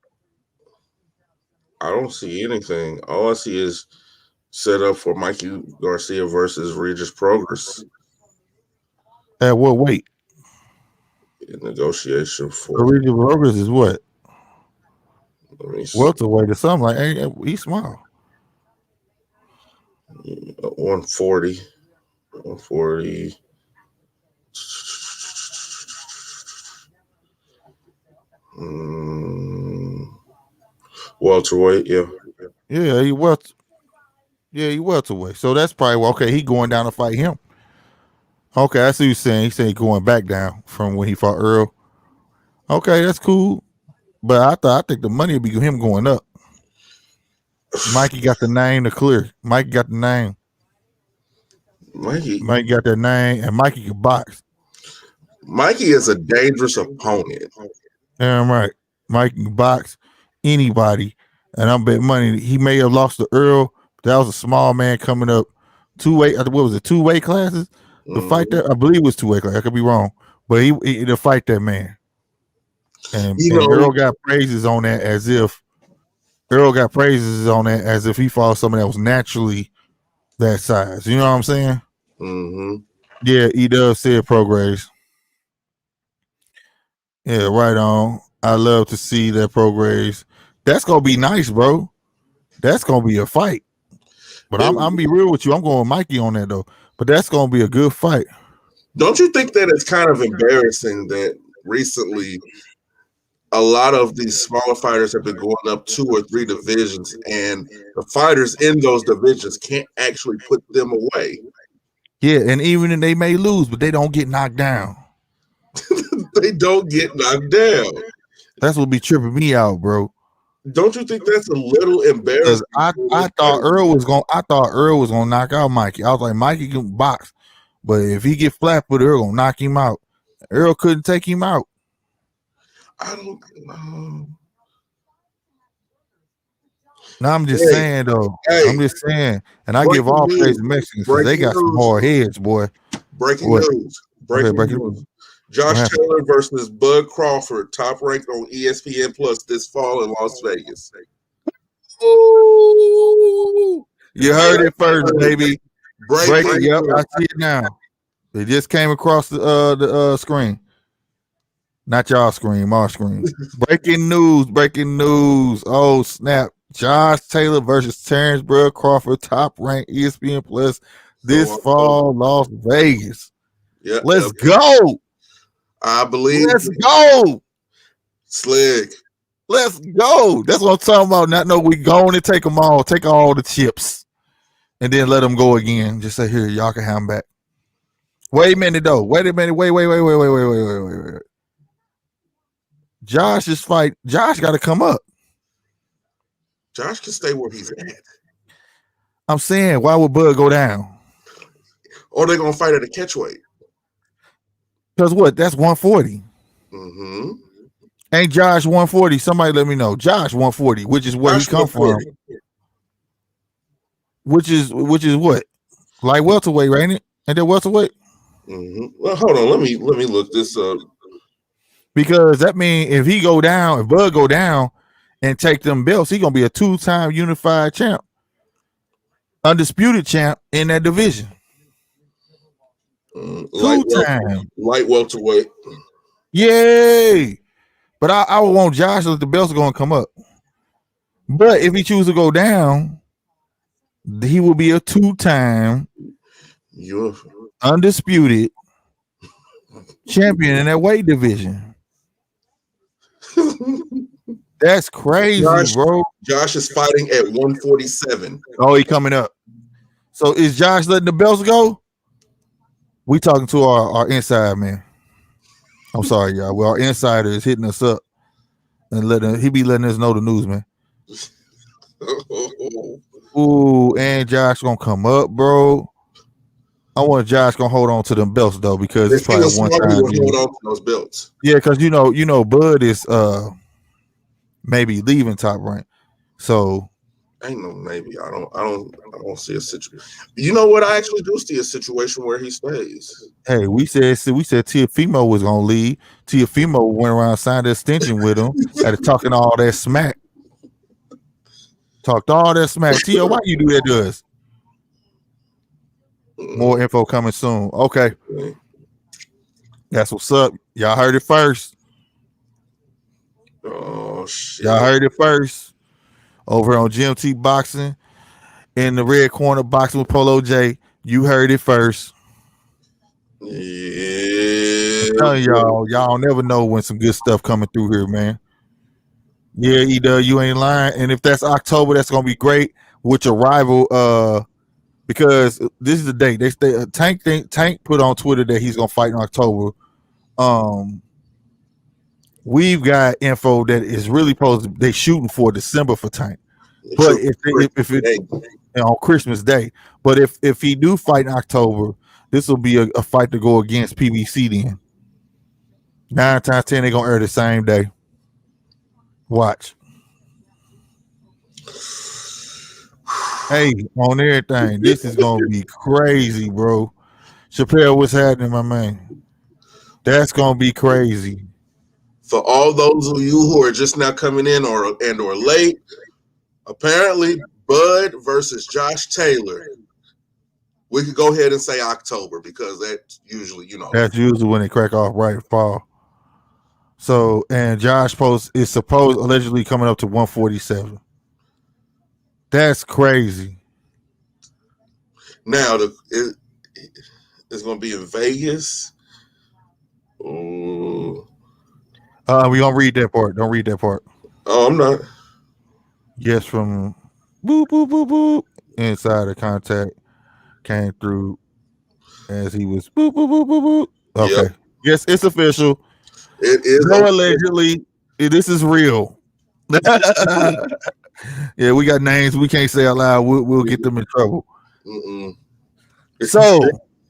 I don't see anything. All I see is set up for Mikey Garcia versus Regis Progress. At what weight? In negotiation for Regis Progress is what? Welterweight or something like. Hey, he's small. 140. 140. Welterweight, yeah. Yeah, he welterweight. So that's probably okay. He going down to fight him. Okay, I see what you're saying. He's saying going back down from when he fought Earl. Okay, that's cool. But I think the money would be him going up. Mikey got the name to clear. Mikey got the name. Mikey got that name, and Mikey can box. Mikey is a dangerous opponent. Damn right. Mikey can box anybody, and I'm betting money he may have lost to Earl. But that was a small man coming up. 2-weight. What was it? 2-weight classes. The fight that I believe was 2-weight class. I could be wrong, but he to fight that man. And Earl got praises on that as if he fought someone that was naturally that size. You know what I'm saying? Mm-hmm. Yeah, he does say it, Progress. Yeah, right on. I love to see that Progress. That's gonna be nice, bro. That's gonna be a fight. But I'm be real with you. I'm going with Mikey on that though. But that's gonna be a good fight. Don't you think that it's kind of embarrassing that recently a lot of these smaller fighters have been going up 2 or 3 divisions, and the fighters in those divisions can't actually put them away? Yeah, and even if they may lose, but they don't get knocked down. They don't get knocked down. That's what be tripping me out, bro. Don't you think that's a little embarrassing? I thought Earl was gonna knock out Mikey. I was like, Mikey can box, but if he get flat footed, Earl gonna knock him out. Earl couldn't take him out. I don't know. No, I'm just saying though. I'm just saying, and I give all praise to Mexicans because they got some hard heads, boy. Breaking news. Josh Taylor versus Bud Crawford, top ranked on ESPN Plus this fall in Las Vegas. Ooh. You heard it first, baby. Break Break it. Yep, I see it now. It just came across the screen. Not y'all screen, my screen. Breaking news. Oh, snap. Josh Taylor versus Terrence Bud Crawford, top ranked ESPN Plus this fall, Las Vegas. Yeah, Let's go. I believe. Let's go. Slick. Let's go. That's what I'm talking about. Not no, we going to take them all. Take all the chips. And then let them go again. Just say, here, y'all can have them back. Wait a minute, though. Wait. Josh's fight. Josh got to come up. Josh can stay where he's at. I'm saying, why would Bud go down? Or they're going to fight at a catchweight. Because what? That's 140. Mm-hmm. Ain't Josh 140? Somebody let me know. Josh 140, which is where he come from. Which is what? Like welterweight, ain't it? Ain't that welterweight? Mm-hmm. Well, hold on. Let me look this up. Because that means if he go down, if Bud go down and take them belts, he gonna be a 2-time unified champ, undisputed champ in that division. 2-time light welterweight. Yay! But I would want Josh if the belts are gonna come up. But if he chooses to go down, he will be a 2-time undisputed champion in that weight division. That's crazy, bro. Josh is fighting at 147. Oh, he coming up. So is Josh letting the belts go? We talking to our inside man. I'm sorry, y'all. Well, our insider is hitting us up and he be letting us know the news, man. Ooh, and Josh gonna come up, bro. I want Josh gonna hold on to them belts though, because it's probably one time. Hold on to those belts. Yeah, because you know, Bud is maybe leaving Top Rank. So ain't no maybe. I don't see a situation. You know what? I actually do see a situation where he stays. Hey, we said Tiafimo was gonna leave. Tiafimo went around, signed an extension with him, started talking all that smack. Talked all that smack. Tia, why you do that to us? More info coming soon. Okay. That's what's up. Y'all heard it first. Oh shit. Y'all heard it first. Over on GMT Boxing in the red corner, boxing with Polo J. You heard it first. Yeah. I'm telling y'all never know when some good stuff coming through here, man. Yeah, you ain't lying. And if that's October, that's gonna be great with your rival. Because this is the date. Tank put on Twitter that he's gonna fight in October. We've got info that is really they shooting for December for Tank. But if it on Christmas Day, but if he do fight in October, this will be a fight to go against PBC then. 9 times 10 they're gonna air the same day. Watch. Hey, on everything. This is gonna be crazy, bro. Chappelle, what's happening, my man? That's gonna be crazy. For all those of you who are just now coming in or late, apparently Bud versus Josh Taylor. We could go ahead and say October because that's usually, That's usually when they crack off right fall. So, and Josh Post is supposed allegedly coming up to 147. That's crazy. Now it's going to be in Vegas. Oh. We don't read that part. Don't read that part. Oh, I'm not. Yes, from boop boop boop boop. Insider contact came through as he was boop boop boop boop boop. Okay. Yep. Yes, it's official. It is allegedly. This is real. Yeah, we got names we can't say out loud. We'll get them in trouble. So,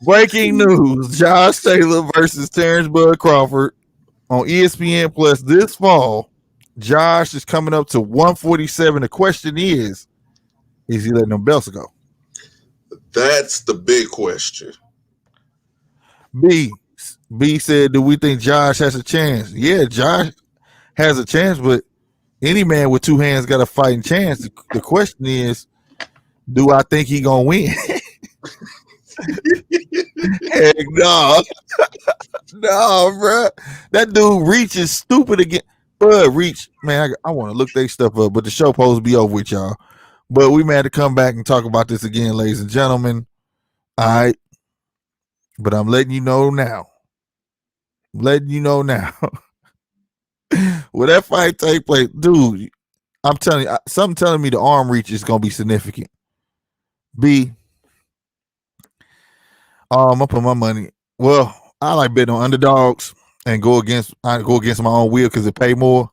breaking news: Josh Taylor versus Terrence Bud Crawford on ESPN Plus this fall. Josh is coming up to 147. The question is he letting them belts go? That's the big question. B said, do we think Josh has a chance? Yeah, Josh has a chance, but any man with two hands got a fighting chance. The question is Do I think he gonna win? Heck no. No, bro. That dude Reach is stupid again. But Reach, man, I want to look their stuff up, but the show supposed to be over with y'all. But we may have to come back and talk about this again, ladies and gentlemen. All right. But I'm letting you know now. Letting you know now. Will that fight take place? Dude, I'm telling you, something telling me the arm reach is going to be significant. B, I'm going to put my money. Well, I like betting on underdogs and go against my own will because it pay more.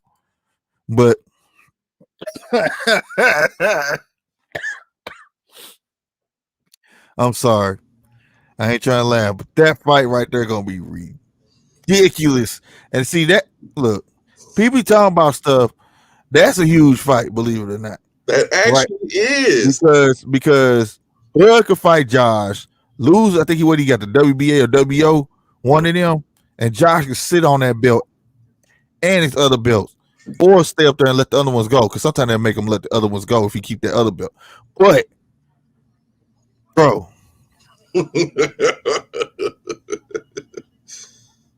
But I'm sorry. I ain't trying to laugh, but that fight right there going to be ridiculous. And see that, look, people talking about stuff. That's a huge fight, believe it or not. That actually is. Because Bud could fight Josh, lose. I think he got the WBA or WO, one of them, and Josh could sit on that belt and his other belts, or stay up there and let the other ones go. Because sometimes they make him let the other ones go if he keep that other belt. But, bro,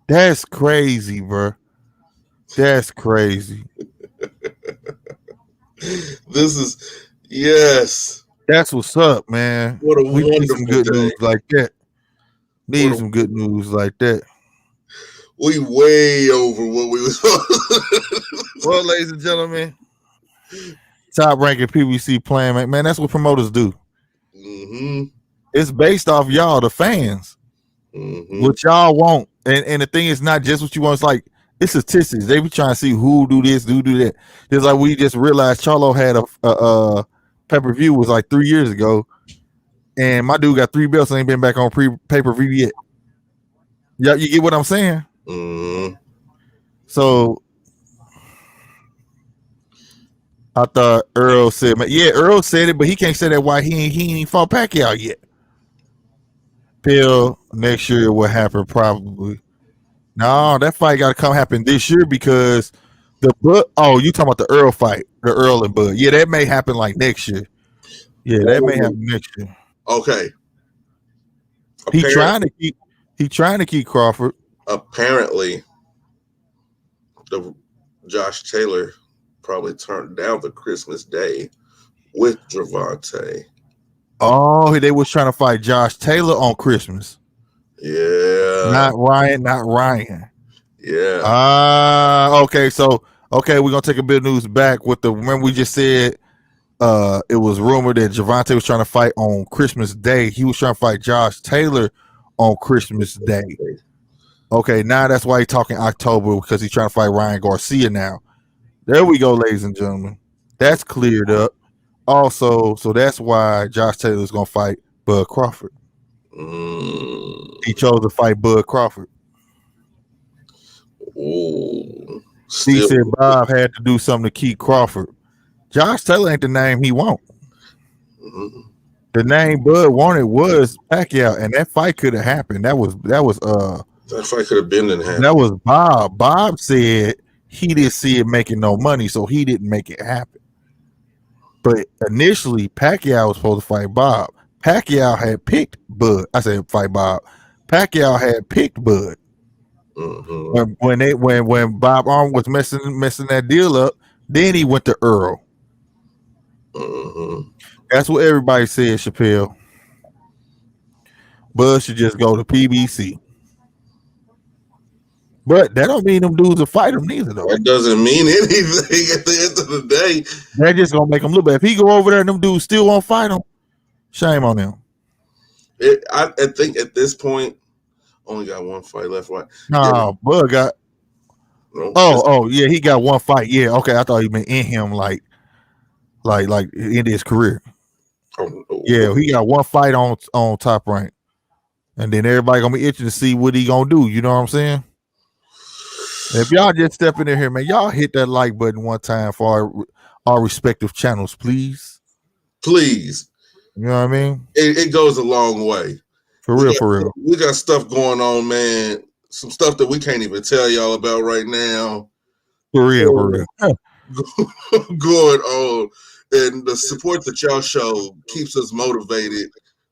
that's crazy, bro. That's crazy. This is That's what's up, man. What a we need some good day. news like that. Need some good news like that. We way over what we was. Well, ladies and gentlemen, top ranking PBC plan, man. That's what promoters do. Mm-hmm. It's based off y'all, the fans. Mm-hmm. What y'all want, and the thing is not just what you want. It's like it's statistics. They be trying to see who do this, who do that. Just like we just realized, CHARLO had a pay-per-view was like 3 years ago, and my dude got 3 belts and ain't been back on pay-per-view yet. Yeah, you get what I'm saying? Mm-hmm. So I thought Earl said, yeah, Earl said it, but he can't say that why he ain't fought Pacquiao yet. Pill next year will happen probably. No, that fight got to happen this year because you talking about the Earl fight, the Earl and Bud. Yeah, that may happen like next year. Yeah, that may happen next year. Okay. He trying to keep Crawford. Apparently, Josh Taylor probably turned down the Christmas Day with Gervonta. Oh, they was trying to fight Josh Taylor on Christmas. Yeah. Not Ryan. Yeah. Okay. So, we're going to take a bit of news back with remember we just said it was rumored that Gervonta was trying to fight on Christmas Day. He was trying to fight Josh Taylor on Christmas Day. Okay, now that's why he's talking October because he's trying to fight Ryan Garcia now. There we go, ladies and gentlemen. That's cleared up. Also, so that's why Josh Taylor is going to fight Bud Crawford. He chose to fight Bud Crawford. Ooh, he said Bob had to do something to keep Crawford. Josh Taylor ain't the name he want. Mm-hmm. The name Bud wanted was Pacquiao, and that fight could have happened. That fight could have been in happen. That was Bob. Bob said he didn't see it making no money, so he didn't make it happen. But initially, Pacquiao was supposed to fight Bob. Pacquiao had picked Bud. I said fight Bob. Pacquiao had picked Bud. Mm-hmm. When Bob Arm was messing that deal up, then he went to Earl. Mm-hmm. That's what everybody said, Chappelle. Bud should just go to PBC. But that don't mean them dudes will fight him neither, though. That doesn't mean anything at the end of the day. That just gonna make him look bad. If he go over there and them dudes still won't fight him, shame on them. I think at this point, only got one fight left. Right? No, Bud got. No, yeah, he got one fight. Yeah, okay. I thought he meant in him, like in his career. Yeah, he got one fight on Top Rank, and then everybody gonna be itching to see what he gonna do. You know what I'm saying? If y'all just stepping in here, man, y'all hit that like button one time for our respective channels, please. Please. You know what I mean? It goes a long way. For real. We got stuff going on, man. Some stuff that we can't even tell y'all about right now. For real. Going on and the support that y'all show keeps us motivated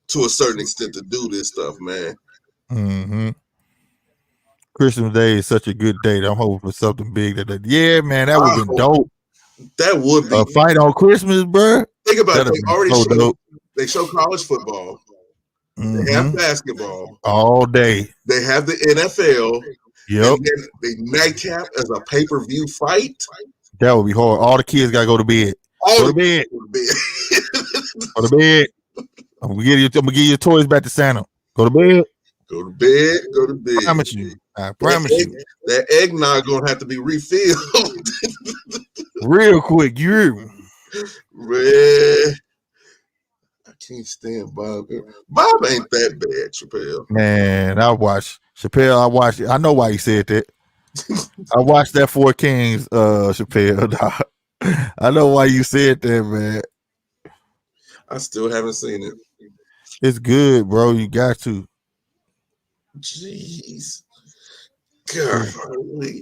to a certain extent to do this stuff, man. Mm-hmm. Christmas Day is such a good day. I'm hoping for something big. Yeah, man, that would have been dope. That would be a fight on Christmas, bro. Think about it. They already so they show college football. Mm-hmm. They have basketball all day. They have the NFL. Yep. And then the nightcap as a pay-per-view fight. That would be hard. All the kids gotta go to bed. Go to bed. Go to bed. I'm gonna give you your toys back to Santa. Go to bed. Go to bed. Go to bed. I promise you. That eggnog gonna have to be refilled real quick. You. Red. I can't stand Bob. Bob ain't that bad, Chappelle. Man, I watched Chappelle. I know why he said that. I watched that Four Kings, Chappelle. I know why you said that, man. I still haven't seen it. It's good, bro. You got to. Jeez. God,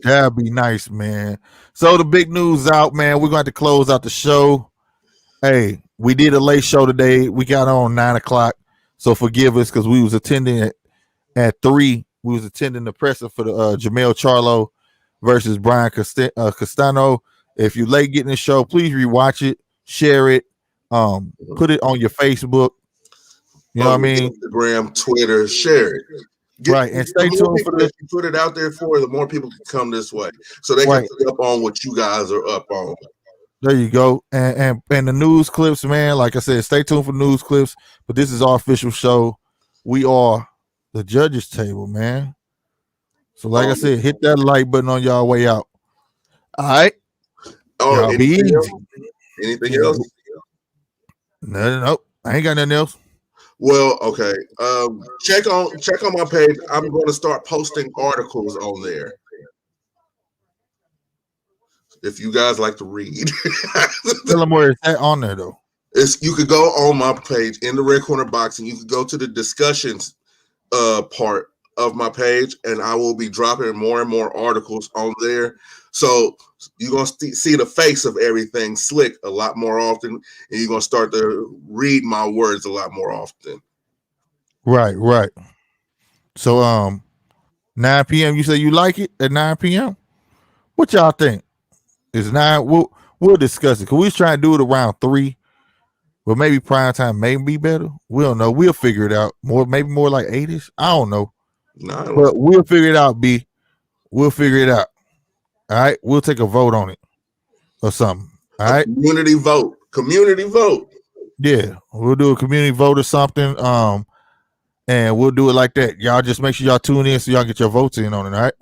that'd be nice, man. So the big news out, man. We're going to have to close out the show. Hey, we did a late show today. We got on 9:00, so forgive us because we was attending at 3. We was attending the presser for the JERMELL CHARLO versus Brian Castano. If you're late getting the show, please rewatch it, share it, put it on your Facebook. You know what I mean? Instagram, Twitter, share it. Right, and stay tuned for this. You put it out there for the more people can come this way, so they can pick up on what you guys are up on. There you go, and the news clips, man. Like I said, stay tuned for news clips. But this is our official show. We are the judges table, man. So, like I said, hit that like button on y'all way out. All right. Oh, be easy. Anything else? No, I ain't got nothing else. Well, okay. Check on my page. I'm going to start posting articles on there. If you guys like to read, tell them where it's at on there though. You could go on my page in the red corner box, and you could go to the discussions part of my page, and I will be dropping more and more articles on there. So you're gonna see the face of everything slick a lot more often, and you're gonna start to read my words a lot more often. Right. So 9 p.m. You say you like it at 9 p.m. What y'all think? Is 9? We'll discuss it. Cause we was trying to do it around 3, but maybe prime time may be better. We don't know. We'll figure it out. Maybe more like 8ish. I don't know. But we'll figure it out. We'll figure it out. All right. We'll take a vote on it or something. All right. Community vote. Yeah, we'll do a community vote or something. And we'll do it like that. Y'all just make sure y'all tune in so y'all get your votes in on it. All right.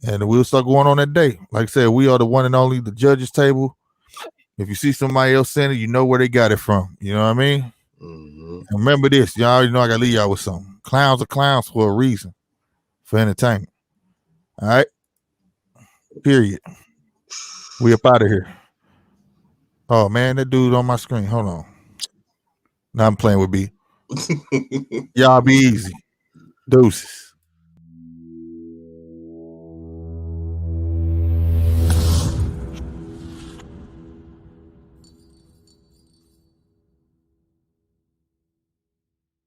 And we'll start going on that day. Like I said, we are the one and only the judges table. If you see somebody else saying it, you know where they got it from. You know what I mean? Mm-hmm. And remember this, y'all already know I got to leave y'all with something. Clowns are clowns for a reason, for entertainment. All right? Period. We up out of here. Oh, man, that dude on my screen. Hold on. Now I'm playing with B. Y'all be easy. Deuces.